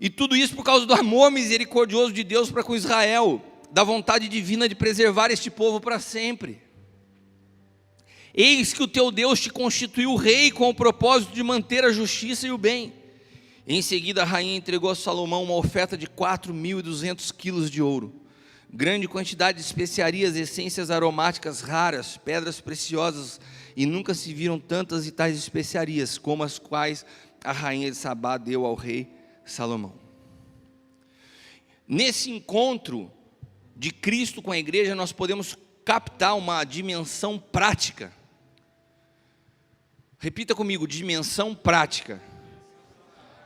S1: E tudo isso por causa do amor misericordioso de Deus para com Israel, da vontade divina de preservar este povo para sempre. Eis que o teu Deus te constituiu rei com o propósito de manter a justiça e o bem. Em seguida a rainha entregou a Salomão uma oferta de 4.200 quilos de ouro, grande quantidade de especiarias, essências aromáticas raras, pedras preciosas, e nunca se viram tantas e tais especiarias como as quais a rainha de Sabá deu ao rei Salomão. Nesse encontro de Cristo com a igreja, nós podemos captar uma dimensão prática. Repita comigo: dimensão prática.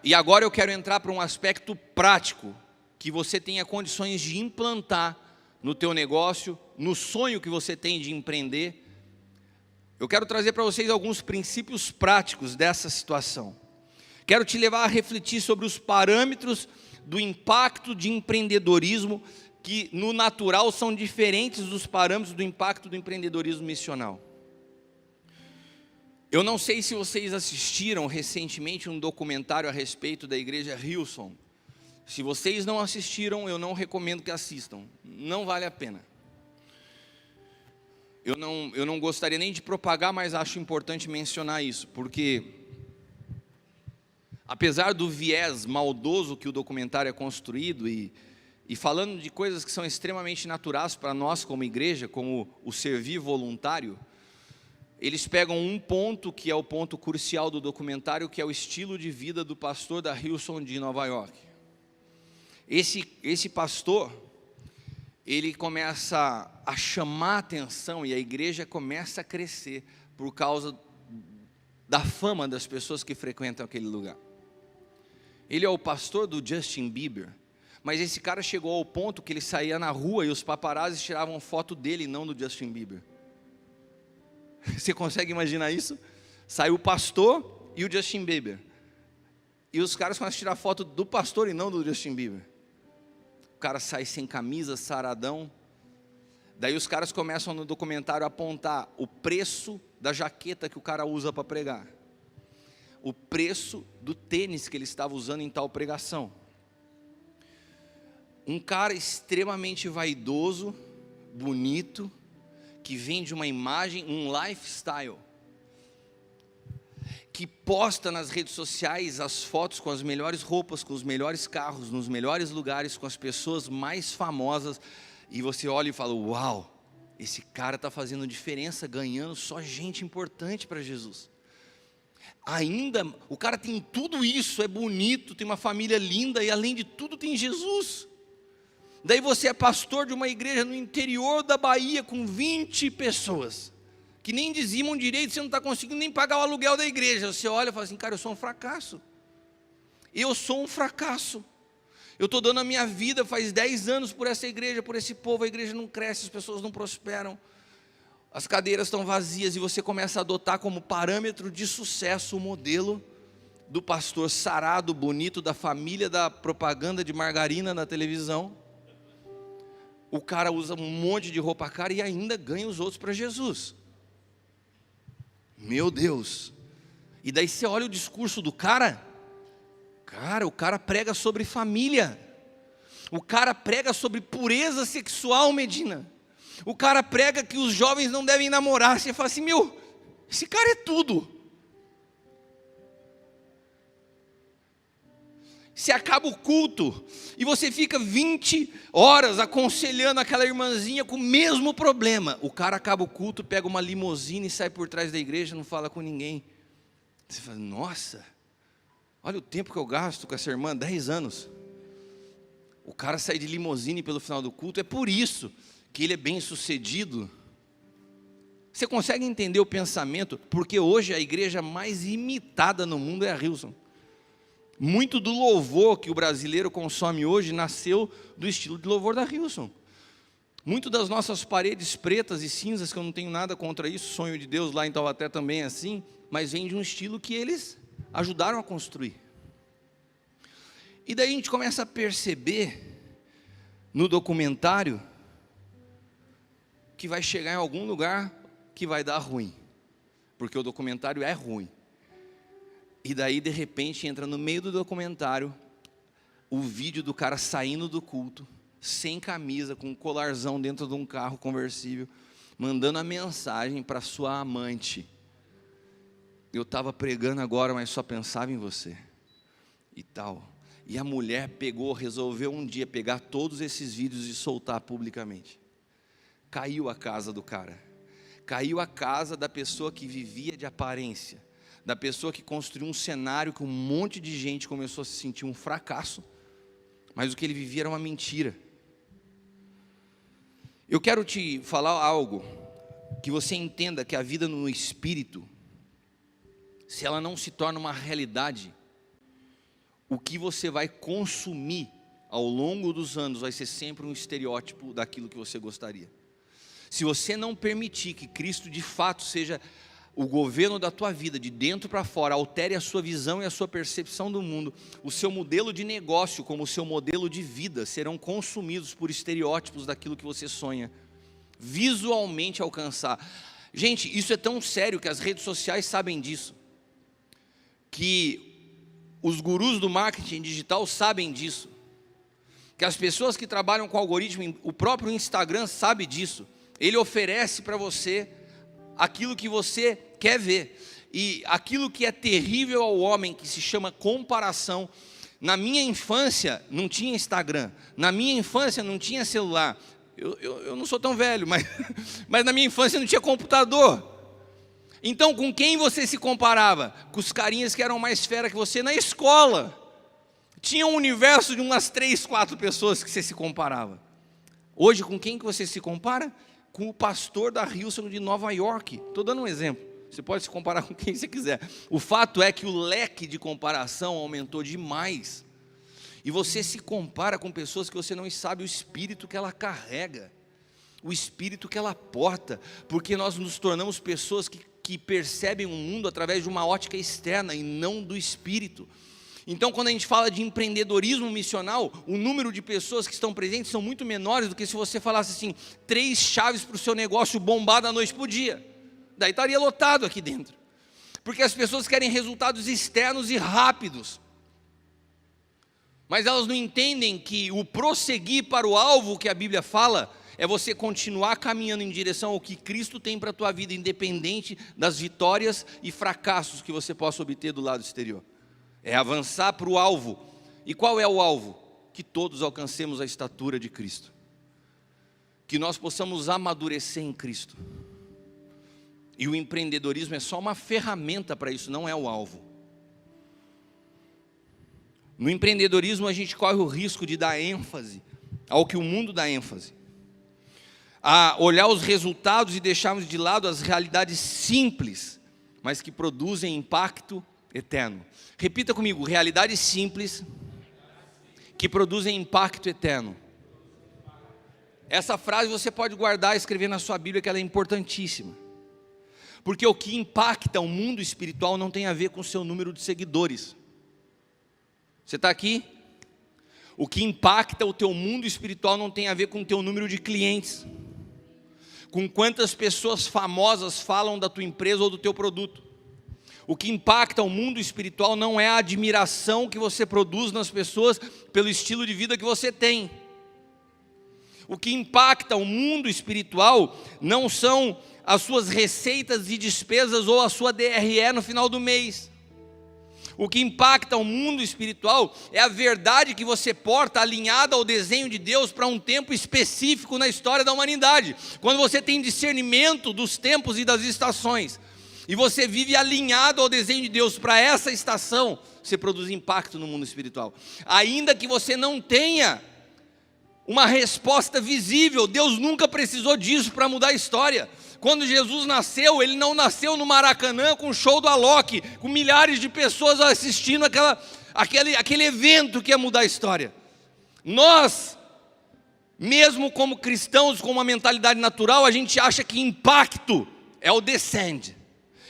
S1: E agora eu quero entrar para um aspecto prático que você tenha condições de implantar no teu negócio, no sonho que você tem de empreender. Eu quero trazer para vocês alguns princípios práticos dessa situação. Quero te levar a refletir sobre os parâmetros do impacto de empreendedorismo, que no natural são diferentes dos parâmetros do impacto do empreendedorismo missional. Eu não sei se vocês assistiram recentemente um documentário a respeito da igreja Hillsong. Se vocês não assistiram, eu não recomendo que assistam, não vale a pena. Eu não gostaria nem de propagar, mas acho importante mencionar isso, porque apesar do viés maldoso que o documentário é construído, e falando de coisas que são extremamente naturais para nós como igreja, como o servir voluntário, eles pegam um ponto que é o ponto crucial do documentário, que é o estilo de vida do pastor da Hillsong de Nova York. Esse pastor, ele começa a chamar a atenção e a igreja começa a crescer por causa da fama das pessoas que frequentam aquele lugar. Ele é o pastor do Justin Bieber, mas esse cara chegou ao ponto que ele saía na rua e os paparazzis tiravam foto dele e não do Justin Bieber. Você consegue imaginar isso? Saiu o pastor e o Justin Bieber, e os caras começam a tirar foto do pastor e não do Justin Bieber. O cara sai sem camisa, saradão. Daí os caras começam no documentário a apontar o preço da jaqueta que o cara usa para pregar, o preço do tênis que ele estava usando em tal pregação. Um cara extremamente vaidoso, bonito, que vende uma imagem, um lifestyle, que posta nas redes sociais as fotos com as melhores roupas, com os melhores carros, nos melhores lugares, com as pessoas mais famosas, e você olha e fala: uau, esse cara está fazendo diferença, ganhando só gente importante para Jesus. Ainda, o cara tem tudo isso, é bonito, tem uma família linda, e além de tudo tem Jesus. Daí você é pastor de uma igreja no interior da Bahia, com 20 pessoas, que nem dizimam direito, você não está conseguindo nem pagar o aluguel da igreja. Você olha e fala assim: cara, eu sou um fracasso. Eu sou um fracasso. Eu estou dando a minha vida faz 10 anos por essa igreja, por esse povo. A igreja não cresce, as pessoas não prosperam, as cadeiras estão vazias. E você começa a adotar como parâmetro de sucesso o modelo do pastor sarado, bonito, da família, da propaganda de margarina na televisão. O cara usa um monte de roupa cara e ainda ganha os outros para Jesus. Meu Deus. E daí você olha o discurso do cara. Cara, o cara prega sobre família. O cara prega sobre pureza sexual, Medina. O cara prega que os jovens não devem namorar. Você fala assim: meu, esse cara é tudo. Se acaba o culto e você fica 20 horas aconselhando aquela irmãzinha com o mesmo problema. O cara acaba o culto, pega uma limusine e sai por trás da igreja, não fala com ninguém. Você fala: nossa, olha o tempo que eu gasto com essa irmã, 10 anos. O cara sai de limusine pelo final do culto. É por isso que ele é bem sucedido. Você consegue entender o pensamento? Porque hoje a igreja mais imitada no mundo é a Hillsong. Muito do louvor que o brasileiro consome hoje nasceu do estilo de louvor da Hillsong. Muito das nossas paredes pretas e cinzas, que eu não tenho nada contra isso, sonho de Deus lá em Taubaté também é assim, mas vem de um estilo que eles ajudaram a construir. E daí a gente começa a perceber no documentário que vai chegar em algum lugar que vai dar ruim, porque o documentário é ruim. E daí de repente entra no meio do documentário o vídeo do cara saindo do culto, sem camisa, com um colarzão dentro de um carro conversível, mandando a mensagem para sua amante: eu estava pregando agora, mas só pensava em você, e tal. E a mulher resolveu um dia pegar todos esses vídeos e soltar publicamente. Caiu a casa do cara, caiu a casa da pessoa que vivia de aparência, da pessoa que construiu um cenário que um monte de gente começou a se sentir um fracasso, mas o que ele vivia era uma mentira. Eu quero te falar algo, que você entenda que a vida no Espírito, se ela não se torna uma realidade, o que você vai consumir ao longo dos anos vai ser sempre um estereótipo daquilo que você gostaria. Se você não permitir que Cristo de fato seja o governo da tua vida, de dentro para fora, altere a sua visão e a sua percepção do mundo, o seu modelo de negócio como o seu modelo de vida serão consumidos por estereótipos daquilo que você sonha visualmente alcançar. Gente, isso é tão sério que as redes sociais sabem disso, que os gurus do marketing digital sabem disso, que as pessoas que trabalham com algoritmo, o próprio Instagram sabe disso. Ele oferece para você aquilo que você quer ver, e aquilo que é terrível ao homem, que se chama comparação. Na minha infância não tinha Instagram, na minha infância não tinha celular, eu não sou tão velho, mas na minha infância não tinha computador. Então, com quem você se comparava? Com os carinhas que eram mais fera que você na escola. Tinha um universo de umas 3, 4 pessoas que você se comparava. Hoje, com quem que você se compara? Com o pastor da Hillsong de Nova York. Estou dando um exemplo. Você pode se comparar com quem você quiser. O fato é que o leque de comparação aumentou demais. E você se compara com pessoas que você não sabe o espírito que ela carrega, o espírito que ela porta, porque nós nos tornamos pessoas que percebem o mundo através de uma ótica externa e não do espírito. Então, quando a gente fala de empreendedorismo missional, o número de pessoas que estão presentes são muito menores do que se você falasse assim, 3 chaves para o seu negócio bombar da noite para o dia. Daí estaria lotado aqui dentro. Porque as pessoas querem resultados externos e rápidos. Mas elas não entendem que o prosseguir para o alvo que a Bíblia fala é você continuar caminhando em direção ao que Cristo tem para a tua vida, independente das vitórias e fracassos que você possa obter do lado exterior. É avançar para o alvo. E qual é o alvo? Que todos alcancemos a estatura de Cristo. Que nós possamos amadurecer em Cristo. E o empreendedorismo é só uma ferramenta para isso, não é o alvo. No empreendedorismo a gente corre o risco de dar ênfase ao que o mundo dá ênfase. A olhar os resultados e deixarmos de lado as realidades simples, mas que produzem impacto eterno. Repita comigo, realidades simples que produzem impacto eterno. Essa frase você pode guardar e escrever na sua Bíblia, que ela é importantíssima. Porque o que impacta o mundo espiritual não tem a ver com o seu número de seguidores. Você está aqui? O que impacta o teu mundo espiritual não tem a ver com o teu número de clientes, com quantas pessoas famosas falam da tua empresa ou do teu produto. O que impacta o mundo espiritual não é a admiração que você produz nas pessoas pelo estilo de vida que você tem. O que impacta o mundo espiritual não são as suas receitas e despesas ou a sua DRE no final do mês. O que impacta o mundo espiritual é a verdade que você porta alinhada ao desenho de Deus para um tempo específico na história da humanidade. Quando você tem discernimento dos tempos e das estações, e você vive alinhado ao desenho de Deus para essa estação, você produz impacto no mundo espiritual. Ainda que você não tenha uma resposta visível, Deus nunca precisou disso para mudar a história. Quando Jesus nasceu, ele não nasceu no Maracanã com o show do Alok, com milhares de pessoas assistindo aquele evento que ia mudar a história. Nós, mesmo como cristãos com uma mentalidade natural, a gente acha que impacto é o descend,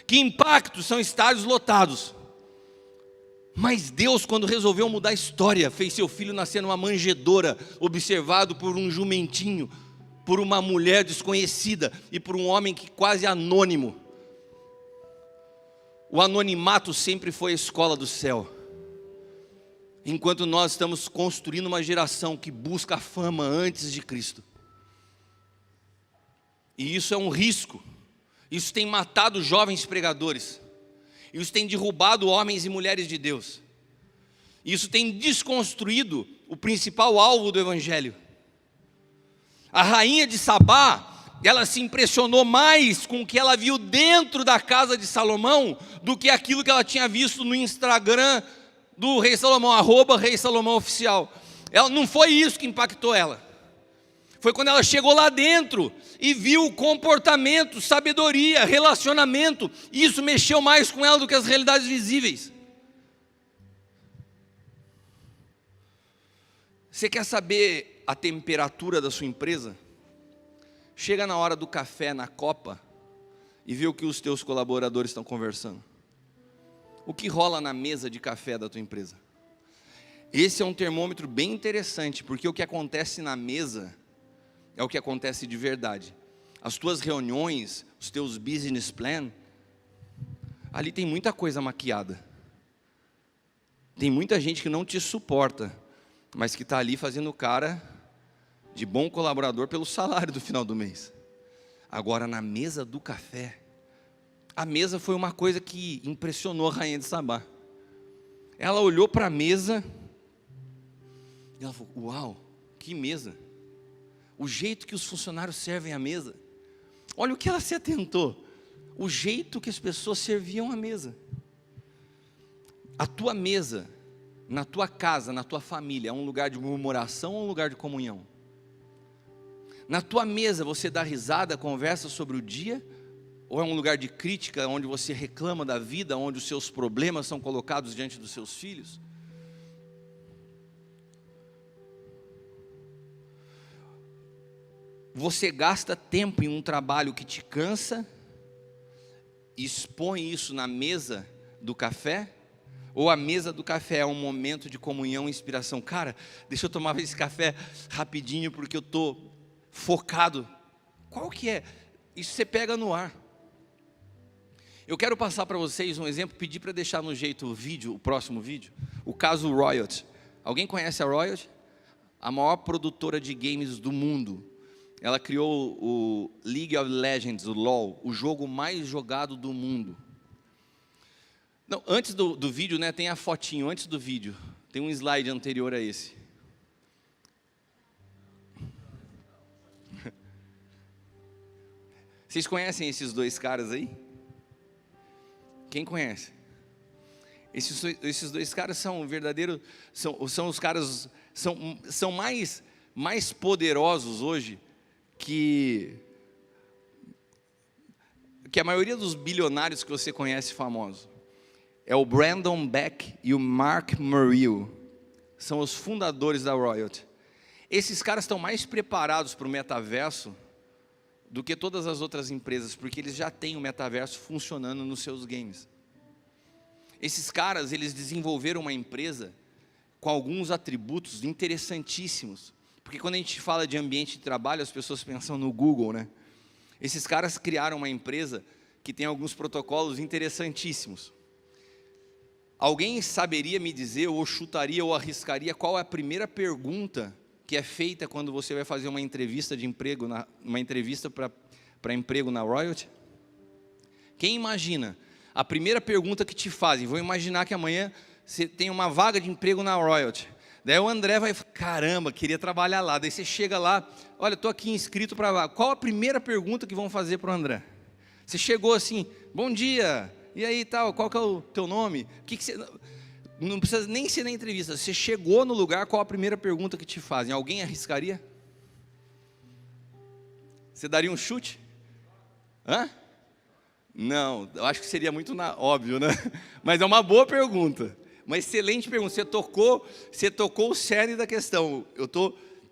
S1: que impacto são estádios lotados. Mas Deus, quando resolveu mudar a história, fez seu filho nascer numa manjedoura, observado por um jumentinho, por uma mulher desconhecida e por um homem que quase anônimo. O anonimato sempre foi a escola do céu. Enquanto nós estamos construindo uma geração que busca a fama antes de Cristo. E isso é um risco. Isso tem matado jovens pregadores. Isso tem derrubado homens e mulheres de Deus. Isso tem desconstruído o principal alvo do Evangelho. A rainha de Sabá, ela se impressionou mais com o que ela viu dentro da casa de Salomão do que aquilo que ela tinha visto no Instagram do Rei Salomão, @Rei Salomão Oficial. Não foi isso que impactou ela. Foi quando ela chegou lá dentro e viu o comportamento, sabedoria, relacionamento. Isso mexeu mais com ela do que as realidades visíveis. Você quer saber a temperatura da sua empresa? Chega na hora do café na copa e vê o que os teus colaboradores estão conversando. O que rola na mesa de café da tua empresa? Esse é um termômetro bem interessante, porque o que acontece na mesa é o que acontece de verdade. As tuas reuniões, os teus business plan, ali tem muita coisa maquiada. Tem muita gente que não te suporta, mas que está ali fazendo o cara de bom colaborador pelo salário do final do mês. Agora, na mesa do café, a mesa foi uma coisa que impressionou a rainha de Sabá. Ela olhou para a mesa e ela falou: uau, que mesa! O jeito que os funcionários servem a mesa. Olha o que ela se atentou. o jeito que as pessoas serviam a mesa. A tua mesa, na tua casa, na tua família, é um lugar de murmuração ou um lugar de comunhão? Na tua mesa você dá risada, conversa sobre o dia, ou é um lugar de crítica, onde você reclama da vida, onde os seus problemas são colocados diante dos seus filhos? Você gasta tempo em um trabalho que te cansa, expõe isso na mesa do café, ou a mesa do café é um momento de comunhão e inspiração? Cara, deixa eu tomar esse café rapidinho, porque eu estou focado. Qual que é? Isso você pega no ar. Eu quero passar para vocês um exemplo, pedir para deixar no jeito o vídeo, o próximo vídeo, o caso Riot. Alguém conhece a Riot? A maior produtora de games do mundo. Ela criou o League of Legends, o LoL, o jogo mais jogado do mundo. Não, antes do vídeo, né, tem a fotinho, antes do vídeo, tem um slide anterior a esse. Vocês conhecem esses dois caras aí? Quem conhece? Esses dois caras são verdadeiros, são os caras, são mais poderosos hoje que a maioria dos bilionários que você conhece famosos. É o Brandon Beck e o Mark Murrill. São os fundadores da Riot. Esses caras estão mais preparados para o metaverso do que todas as outras empresas, porque eles já têm o metaverso funcionando nos seus games. Esses caras, eles desenvolveram uma empresa com alguns atributos interessantíssimos, porque quando a gente fala de ambiente de trabalho, as pessoas pensam no Google, né? Esses caras criaram uma empresa que tem alguns protocolos interessantíssimos. Alguém saberia me dizer, ou chutaria, ou arriscaria, qual é a primeira pergunta que é feita quando você vai fazer uma entrevista de emprego, uma entrevista para emprego na Riot? Quem imagina? A primeira pergunta que te fazem, vou imaginar que amanhã você tem uma vaga de emprego na Riot. Daí o André vai, caramba, queria trabalhar lá. Daí você chega lá, olha, estou aqui inscrito para vaga. Qual a primeira pergunta que vão fazer para o André? Você chegou assim, bom dia, e aí tal, qual que é o teu nome? O que você... Não precisa nem ser na entrevista, você chegou no lugar, qual a primeira pergunta que te fazem? Alguém arriscaria? Você daria um chute? Hã? Não, eu acho que seria muito óbvio, né? Mas é uma boa pergunta, uma excelente pergunta. Você tocou o cerne da questão.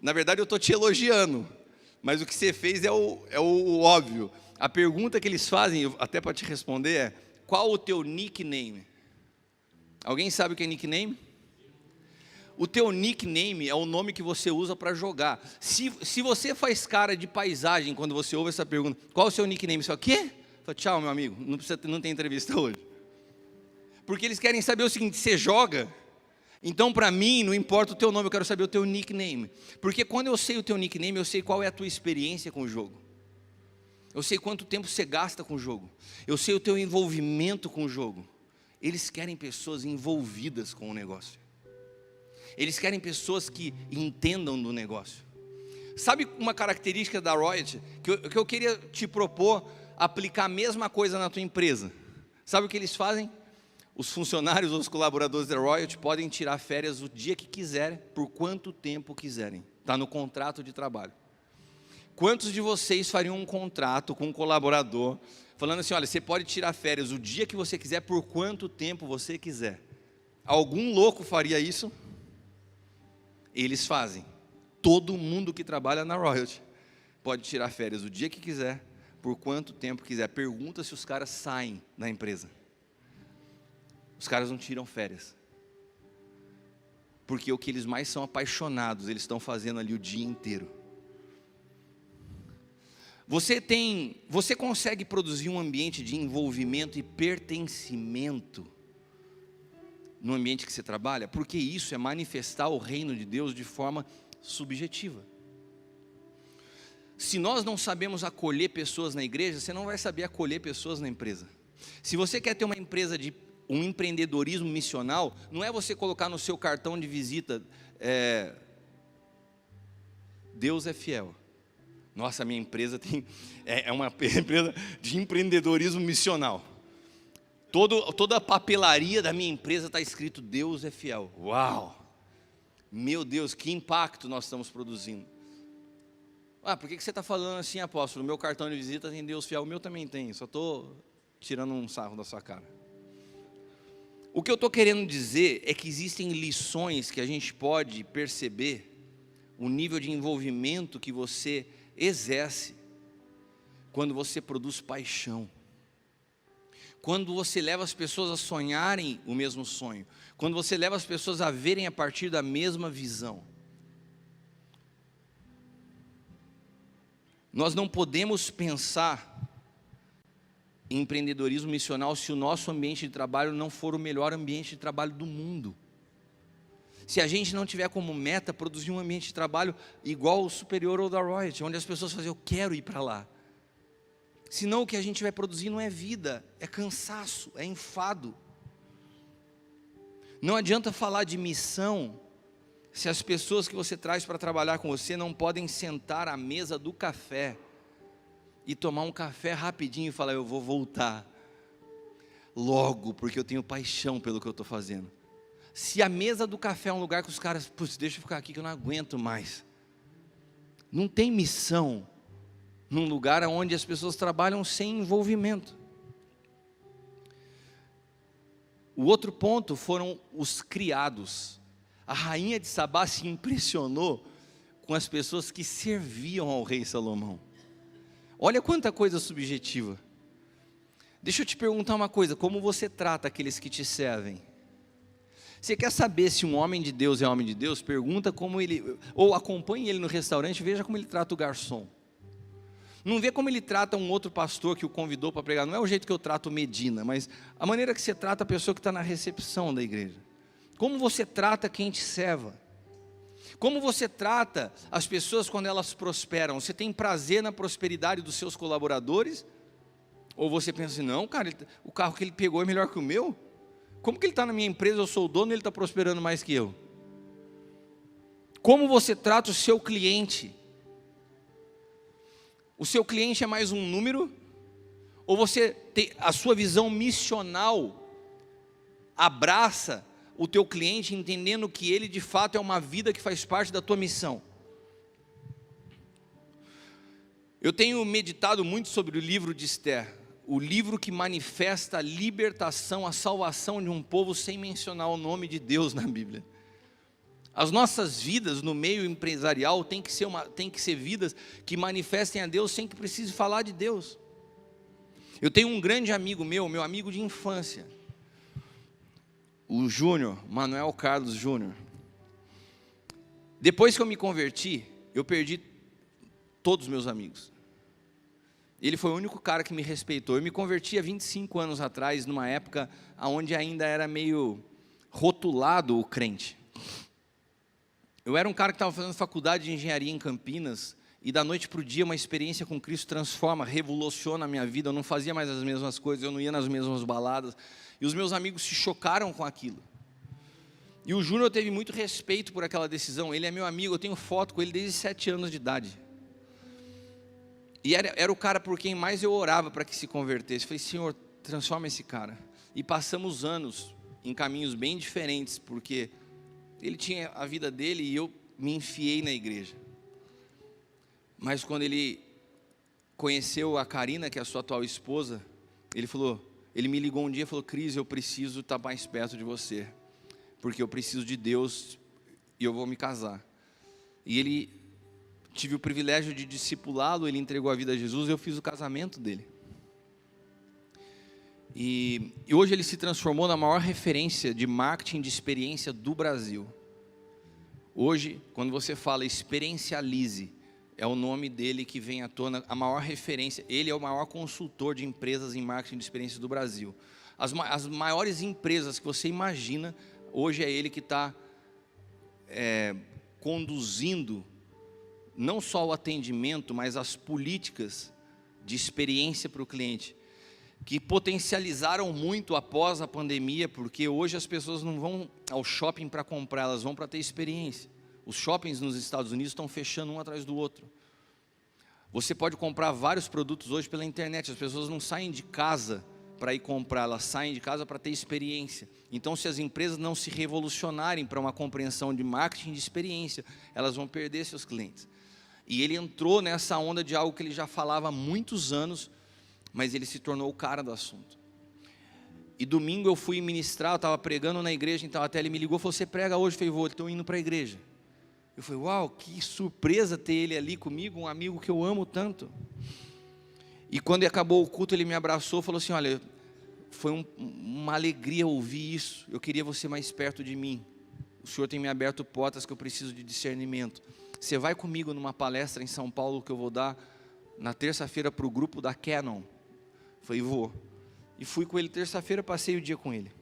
S1: Na verdade, eu estou te elogiando, mas o que você fez é o óbvio. A pergunta que eles fazem, até para te responder, é: qual o teu nickname? Alguém sabe o que é nickname? O teu nickname é o nome que você usa para jogar. Se você faz cara de paisagem quando você ouve essa pergunta, qual o seu nickname? Você fala, quê? Fala, tchau, meu amigo, não tem entrevista hoje. Porque eles querem saber o seguinte: você joga? Então para mim não importa o teu nome, eu quero saber o teu nickname. Porque quando eu sei o teu nickname, eu sei qual é a tua experiência com o jogo. Eu sei quanto tempo você gasta com o jogo. Eu sei o teu envolvimento com o jogo. Eles querem pessoas envolvidas com o negócio. Eles querem pessoas que entendam do negócio. Sabe uma característica da Riot que eu queria te propor aplicar a mesma coisa na tua empresa? Sabe o que eles fazem? Os funcionários ou os colaboradores da Riot podem tirar férias o dia que quiserem, por quanto tempo quiserem. Está no contrato de trabalho. Quantos de vocês fariam um contrato com um colaborador falando assim, olha, você pode tirar férias o dia que você quiser, por quanto tempo você quiser? Algum louco faria isso? Eles fazem. Todo mundo que trabalha na Riot pode tirar férias o dia que quiser, por quanto tempo quiser. Pergunta se os caras saem da empresa. Os caras não tiram férias. Porque o que eles mais são apaixonados, eles estão fazendo ali o dia inteiro. Você consegue produzir um ambiente de envolvimento e pertencimento no ambiente que você trabalha? Porque isso é manifestar o reino de Deus de forma subjetiva. Se nós não sabemos acolher pessoas na igreja, você não vai saber acolher pessoas na empresa. Se você quer ter uma empresa de um empreendedorismo missional, não é você colocar no seu cartão de visita, Deus é fiel. Nossa, minha empresa é uma empresa de empreendedorismo missional. Toda a papelaria da minha empresa está escrito Deus é fiel. Uau! Meu Deus, que impacto nós estamos produzindo. Por que você está falando assim, apóstolo? O meu cartão de visita tem Deus fiel, o meu também tem, só estou tirando um sarro da sua cara. O que eu estou querendo dizer é que existem lições que a gente pode perceber, o nível de envolvimento que você exerce, quando você produz paixão. Quando você leva as pessoas a sonharem o mesmo sonho, quando você leva as pessoas a verem a partir da mesma visão. Nós não podemos pensar em empreendedorismo missional se o nosso ambiente de trabalho não for o melhor ambiente de trabalho do mundo. Se a gente não tiver como meta produzir um ambiente de trabalho igual ao superior ou da Royalty, onde as pessoas fazem, eu quero ir para lá. Senão o que a gente vai produzir não é vida, é cansaço, é enfado. Não adianta falar de missão se as pessoas que você traz para trabalhar com você não podem sentar à mesa do café e tomar um café rapidinho e falar, eu vou voltar logo, porque eu tenho paixão pelo que eu estou fazendo. Se a mesa do café é um lugar que os caras, putz, deixa eu ficar aqui que eu não aguento mais. Não tem missão num lugar onde as pessoas trabalham sem envolvimento. O outro ponto foram os criados. A rainha de Sabá se impressionou com as pessoas que serviam ao rei Salomão. Olha quanta coisa subjetiva. Deixa eu te perguntar uma coisa, como você trata aqueles que te servem? Você quer saber se um homem de Deus é homem de Deus? Pergunta como ele, ou acompanhe ele no restaurante, veja como ele trata o garçom. Não vê como ele trata um outro pastor que o convidou para pregar. Não é o jeito que eu trato Medina, mas a maneira que você trata a pessoa que está na recepção da igreja. Como você trata quem te serva. Como você trata as pessoas quando elas prosperam. Você tem prazer na prosperidade dos seus colaboradores? Ou você pensa assim, não, cara, o carro que ele pegou é melhor que o meu? Como que ele está na minha empresa, eu sou o dono e ele está prosperando mais que eu? Como você trata o seu cliente? O seu cliente é mais um número? Ou você tem a sua visão missional, abraça o teu cliente entendendo que ele de fato é uma vida que faz parte da tua missão? Eu tenho meditado muito sobre o livro de Esther, o livro que manifesta a libertação, a salvação de um povo sem mencionar o nome de Deus na Bíblia. As nossas vidas no meio empresarial tem que ser vidas que manifestem a Deus sem que precise falar de Deus. Eu tenho um grande amigo meu amigo de infância, o Júnior, Manuel Carlos Júnior. Depois que eu me converti, eu perdi todos os meus amigos. Ele foi o único cara que me respeitou. Eu me converti há 25 anos atrás, numa época onde ainda era meio rotulado o crente. Eu era um cara que estava fazendo faculdade de engenharia em Campinas, e da noite para o dia uma experiência com Cristo transforma, revoluciona a minha vida. Eu não fazia mais as mesmas coisas, eu não ia nas mesmas baladas, e os meus amigos se chocaram com aquilo. E o Júnior teve muito respeito por aquela decisão. Ele é meu amigo, eu tenho foto com ele desde 7 anos de idade. E era o cara por quem mais eu orava para que se convertesse. Falei, Senhor, transforma esse cara. E passamos anos em caminhos bem diferentes, porque ele tinha a vida dele e eu me enfiei na igreja. Mas quando ele conheceu a Karina, que é a sua atual esposa, ele me ligou um dia e falou, Cris, eu preciso estar mais perto de você, porque eu preciso de Deus e eu vou me casar. E tive o privilégio de discipulá-lo, ele entregou a vida a Jesus e eu fiz o casamento dele. E hoje ele se transformou na maior referência de marketing de experiência do Brasil. Hoje, quando você fala Experiencialize, é o nome dele que vem à tona, a maior referência. Ele é o maior consultor de empresas em marketing de experiência do Brasil. As maiores empresas que você imagina, hoje é ele que está conduzindo não só o atendimento, mas as políticas de experiência para o cliente, que potencializaram muito após a pandemia, porque hoje as pessoas não vão ao shopping para comprar, elas vão para ter experiência. Os shoppings nos Estados Unidos estão fechando um atrás do outro. Você pode comprar vários produtos hoje pela internet. As pessoas não saem de casa para ir comprar, elas saem de casa para ter experiência. Então, se as empresas não se revolucionarem para uma compreensão de marketing de experiência, elas vão perder seus clientes. E ele entrou nessa onda de algo que ele já falava há muitos anos, mas ele se tornou o cara do assunto. E domingo eu fui ministrar, eu estava pregando na igreja, então até ele me ligou e falou: você prega hoje? Eu falei: vou, estou indo para a igreja. Eu falei: uau, que surpresa ter ele ali comigo, um amigo que eu amo tanto. E quando acabou o culto, ele me abraçou e falou assim: olha, foi uma alegria ouvir isso, eu queria você mais perto de mim. O Senhor tem me aberto portas que eu preciso de discernimento. Você vai comigo numa palestra em São Paulo que eu vou dar na terça-feira para o grupo da Canon? Eu falei: vou. E fui com ele terça-feira, passei o dia com ele.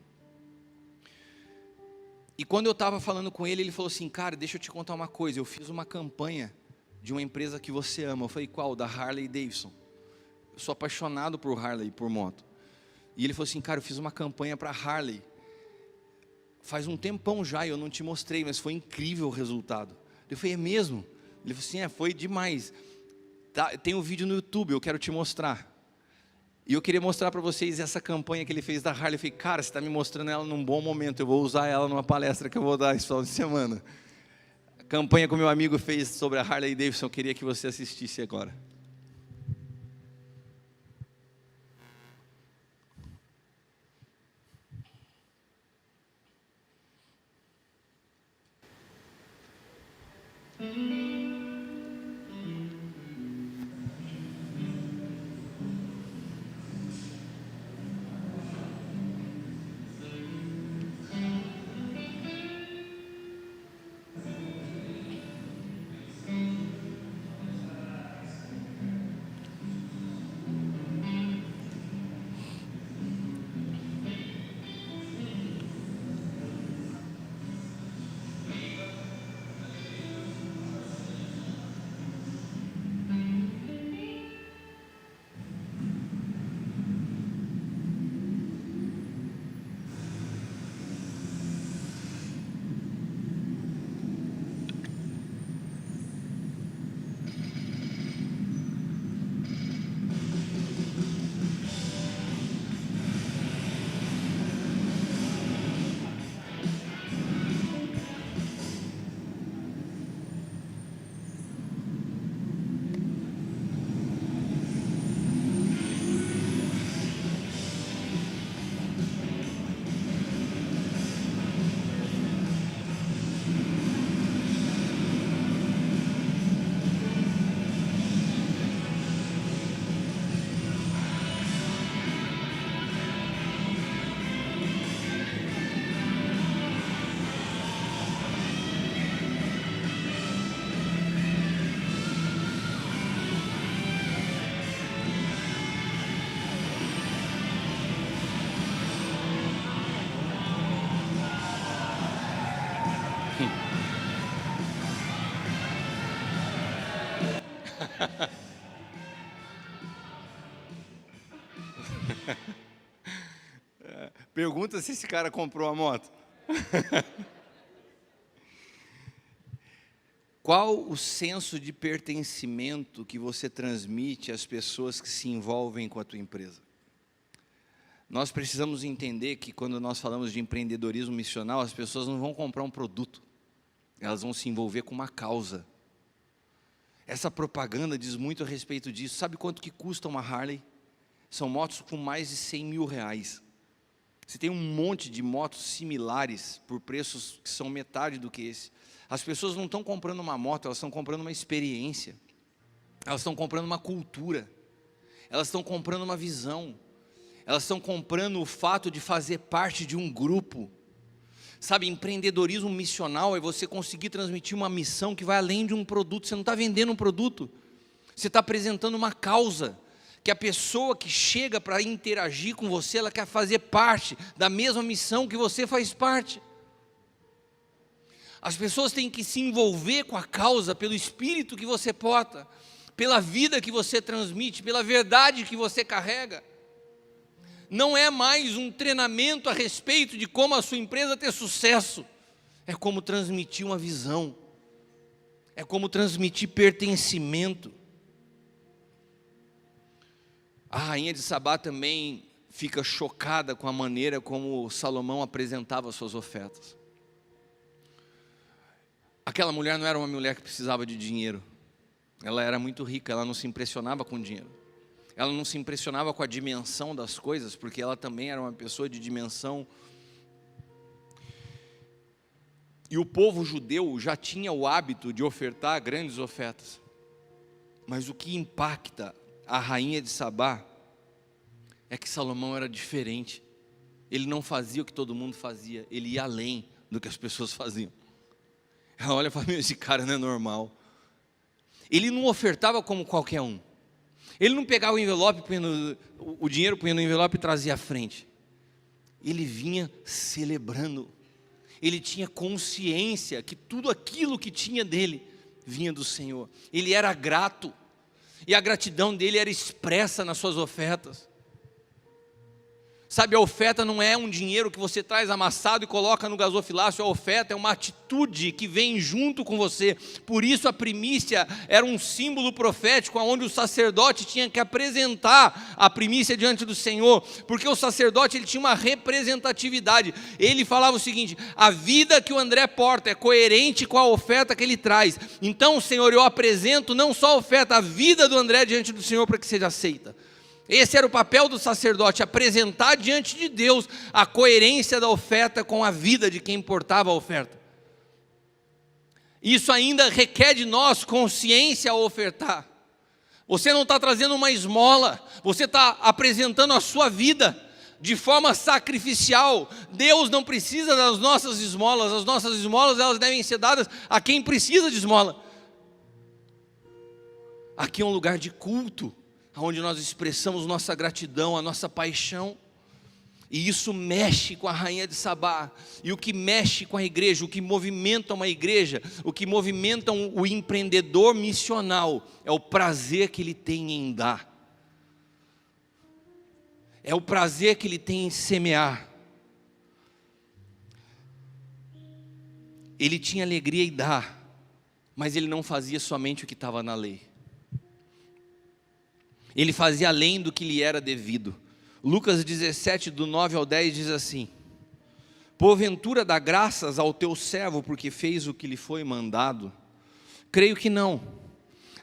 S1: E quando eu estava falando com ele, ele falou assim: cara, deixa eu te contar uma coisa, eu fiz uma campanha de uma empresa que você ama. Eu falei: qual? Da Harley Davidson. Eu sou apaixonado por Harley, por moto. E ele falou assim: cara, eu fiz uma campanha para Harley. Faz um tempão já, eu não te mostrei, mas foi incrível o resultado. Eu falei: é mesmo? Ele falou assim: foi demais. Tá, tem um vídeo no YouTube, eu quero te mostrar. E eu queria mostrar para vocês essa campanha que ele fez da Harley. Eu falei: cara, você está me mostrando ela num bom momento, eu vou usar ela numa palestra que eu vou dar esse final de semana. A campanha que o meu amigo fez sobre a Harley Davidson, eu queria que você assistisse agora. Pergunta se esse cara comprou a moto. Qual o senso de pertencimento que você transmite às pessoas que se envolvem com a tua empresa? Nós precisamos entender que quando nós falamos de empreendedorismo missional, as pessoas não vão comprar um produto, elas vão se envolver com uma causa. Essa propaganda diz muito a respeito disso. Sabe quanto que custa uma Harley? São motos com mais de 100 mil reais. Você tem um monte de motos similares por preços que são metade do que esse. As pessoas não estão comprando uma moto, elas estão comprando uma experiência. Elas estão comprando uma cultura. Elas estão comprando uma visão. Elas estão comprando o fato de fazer parte de um grupo. Sabe, empreendedorismo missional é você conseguir transmitir uma missão que vai além de um produto. Você não está vendendo um produto, você está apresentando uma causa, que a pessoa que chega para interagir com você, ela quer fazer parte da mesma missão que você faz parte. As pessoas têm que se envolver com a causa, pelo espírito que você porta, pela vida que você transmite, pela verdade que você carrega. Não é mais um treinamento a respeito de como a sua empresa ter sucesso. É como transmitir uma visão. É como transmitir pertencimento. A rainha de Sabá também fica chocada com a maneira como Salomão apresentava suas ofertas. Aquela mulher não era uma mulher que precisava de dinheiro. Ela era muito rica, ela não se impressionava com dinheiro. Ela não se impressionava com a dimensão das coisas, porque ela também era uma pessoa de dimensão. E o povo judeu já tinha o hábito de ofertar grandes ofertas. Mas o que impacta a rainha de Sabá é que Salomão era diferente. Ele não fazia o que todo mundo fazia, ele ia além do que as pessoas faziam. Ela olha e fala: esse cara não é normal. Ele não ofertava como qualquer um. Ele não pegava o envelope, o dinheiro, punha no envelope e trazia à frente. Ele vinha celebrando. Ele tinha consciência que tudo aquilo que tinha dele vinha do Senhor. Ele era grato. E a gratidão dele era expressa nas suas ofertas. Sabe, a oferta não é um dinheiro que você traz amassado e coloca no gasofilácio. A oferta é uma atitude que vem junto com você. Por isso a primícia era um símbolo profético, onde o sacerdote tinha que apresentar a primícia diante do Senhor. Porque o sacerdote, ele tinha uma representatividade. Ele falava o seguinte: a vida que o André porta é coerente com a oferta que ele traz. Então, Senhor, eu apresento não só a oferta, a vida do André diante do Senhor para que seja aceita. Esse era o papel do sacerdote, apresentar diante de Deus a coerência da oferta com a vida de quem portava a oferta. Isso ainda requer de nós consciência ao ofertar. Você não está trazendo uma esmola, você está apresentando a sua vida de forma sacrificial. Deus não precisa das nossas esmolas, as nossas esmolas elas devem ser dadas a quem precisa de esmola. Aqui é um lugar de culto, onde nós expressamos nossa gratidão, a nossa paixão. E isso mexe com a rainha de Sabá. E o que mexe com a igreja, o que movimenta uma igreja, o que movimenta o empreendedor missional, é o prazer que ele tem em dar. É o prazer que ele tem em semear. Ele tinha alegria em dar, mas ele não fazia somente o que estava na lei. Ele fazia além do que lhe era devido. Lucas 17, do 9 ao 10 diz assim: porventura dá graças ao teu servo porque fez o que lhe foi mandado? Creio que não.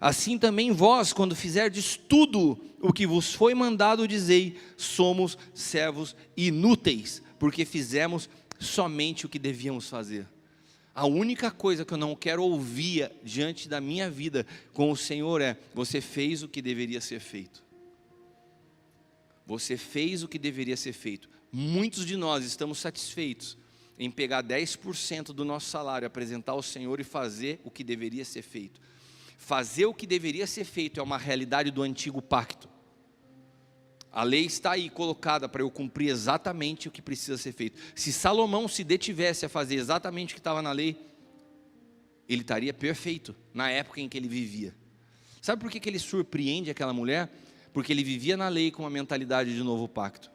S1: Assim também vós, quando fizerdes tudo o que vos foi mandado, dizei: somos servos inúteis, porque fizemos somente o que devíamos fazer. A única coisa que eu não quero ouvir diante da minha vida com o Senhor é: você fez o que deveria ser feito. Você fez o que deveria ser feito. Muitos de nós estamos satisfeitos em pegar 10% do nosso salário, apresentar ao Senhor e fazer o que deveria ser feito. Fazer o que deveria ser feito é uma realidade do antigo pacto. A lei está aí colocada para eu cumprir exatamente o que precisa ser feito. Se Salomão se detivesse a fazer exatamente o que estava na lei, ele estaria perfeito na época em que ele vivia. Sabe por que ele surpreende aquela mulher? Porque ele vivia na lei com uma mentalidade de novo pacto.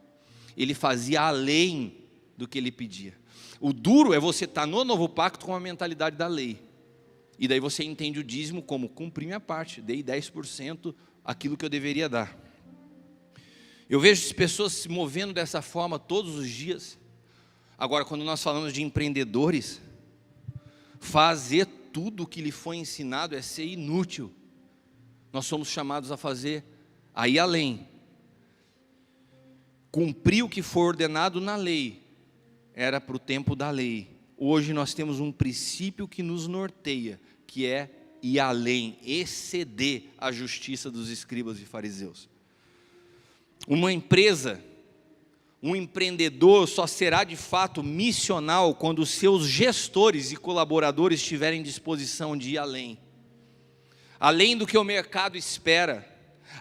S1: Ele fazia além do que ele pedia. O duro é você estar no novo pacto com a mentalidade da lei. E daí você entende o dízimo como: cumpri minha parte, dei 10% aquilo que eu deveria dar. Eu vejo as pessoas se movendo dessa forma todos os dias. Agora, quando nós falamos de empreendedores, fazer tudo o que lhe foi ensinado é ser inútil. Nós somos chamados a fazer, a ir além. Cumprir o que foi ordenado na lei era para o tempo da lei. Hoje nós temos um princípio que nos norteia, que é ir além, exceder a justiça dos escribas e fariseus. Uma empresa, um empreendedor só será de fato missional quando os seus gestores e colaboradores tiverem disposição de ir além. Além do que o mercado espera,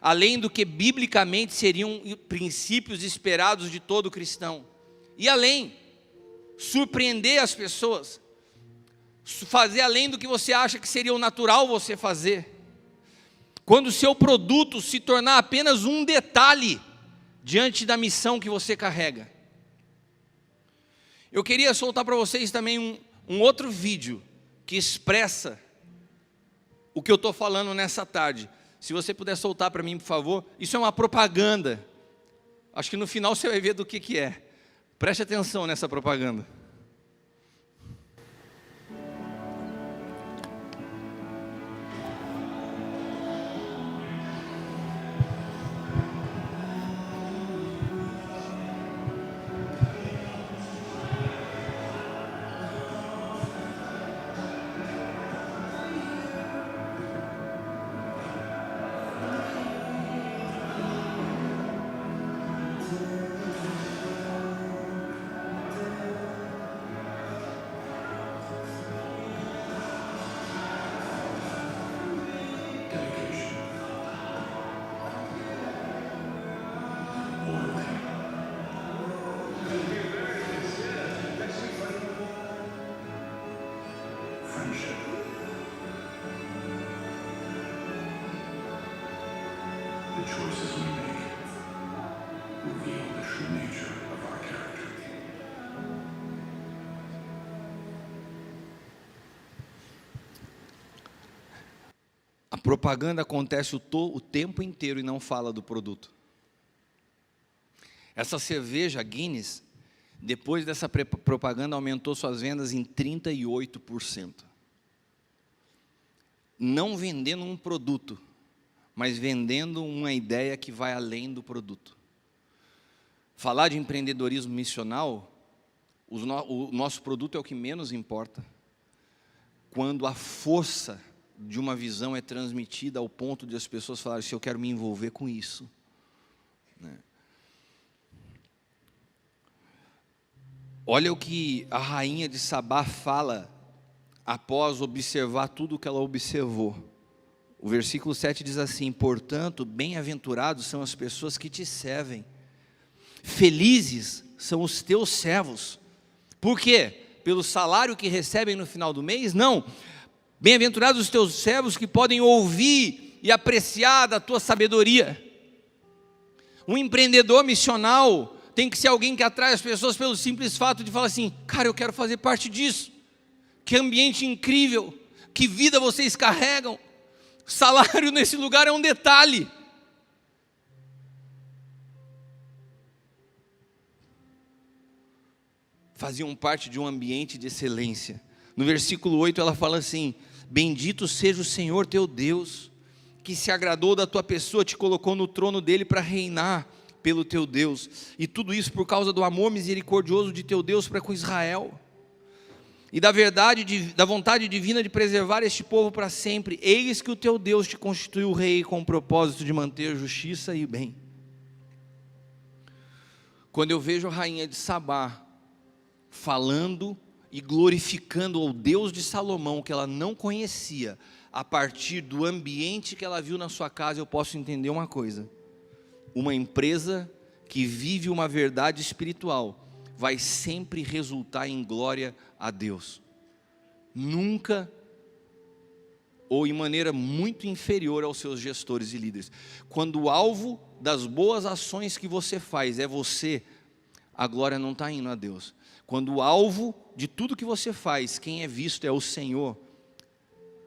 S1: além do que biblicamente seriam princípios esperados de todo cristão. E além, surpreender as pessoas, fazer além do que você acha que seria o natural você fazer. Quando o seu produto se tornar apenas um detalhe diante da missão que você carrega. Eu queria soltar para vocês também um outro vídeo que expressa o que eu estou falando nessa tarde. Se você puder soltar para mim, por favor. Isso é uma propaganda. Acho que no final você vai ver do que é. Preste atenção nessa propaganda.
S2: The choices we make reveal the true nature of our character.
S1: A propaganda acontece o tempo inteiro e não fala do produto. Essa cerveja Guinness, depois dessa propaganda, aumentou suas vendas em 38%. Não vendendo um produto, mas vendendo uma ideia que vai além do produto. Falar de empreendedorismo missional, o nosso produto é o que menos importa. Quando a força de uma visão é transmitida ao ponto de as pessoas falarem assim, eu quero me envolver com isso. Olha o que a rainha de Sabá fala após observar tudo o que ela observou. O versículo 7 diz assim, portanto, bem-aventurados são as pessoas que te servem. Felizes são os teus servos. Por quê? Pelo salário que recebem no final do mês? Não. Bem-aventurados os teus servos que podem ouvir e apreciar da tua sabedoria. Um empreendedor missional tem que ser alguém que atrai as pessoas pelo simples fato de falar assim, cara, eu quero fazer parte disso. Que ambiente incrível, que vida vocês carregam. Salário nesse lugar é um detalhe. Faziam parte de um ambiente de excelência. No versículo 8 ela fala assim, bendito seja o Senhor teu Deus, que se agradou da tua pessoa, te colocou no trono dele para reinar pelo teu Deus. E tudo isso por causa do amor misericordioso de teu Deus para com Israel. E da vontade divina de preservar este povo para sempre. Eis que o teu Deus te constituiu rei com o propósito de manter justiça e bem. Quando eu vejo a rainha de Sabá falando e glorificando o Deus de Salomão, que ela não conhecia, a partir do ambiente que ela viu na sua casa, eu posso entender uma coisa. Uma empresa que vive uma verdade espiritual vai sempre resultar em glória a Deus. Nunca, ou em maneira muito inferior aos seus gestores e líderes. Quando o alvo das boas ações que você faz é você, a glória não está indo a Deus. Quando o alvo de tudo que você faz, quem é visto é o Senhor,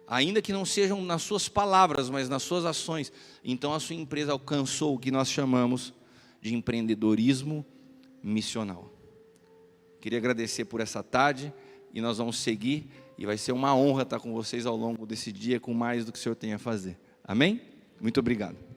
S1: ainda que não sejam nas suas palavras, mas nas suas ações, então a sua empresa alcançou o que nós chamamos de empreendedorismo missional. Queria agradecer por essa tarde e nós vamos seguir e vai ser uma honra estar com vocês ao longo desse dia com mais do que o Senhor tem a fazer. Amém? Muito obrigado.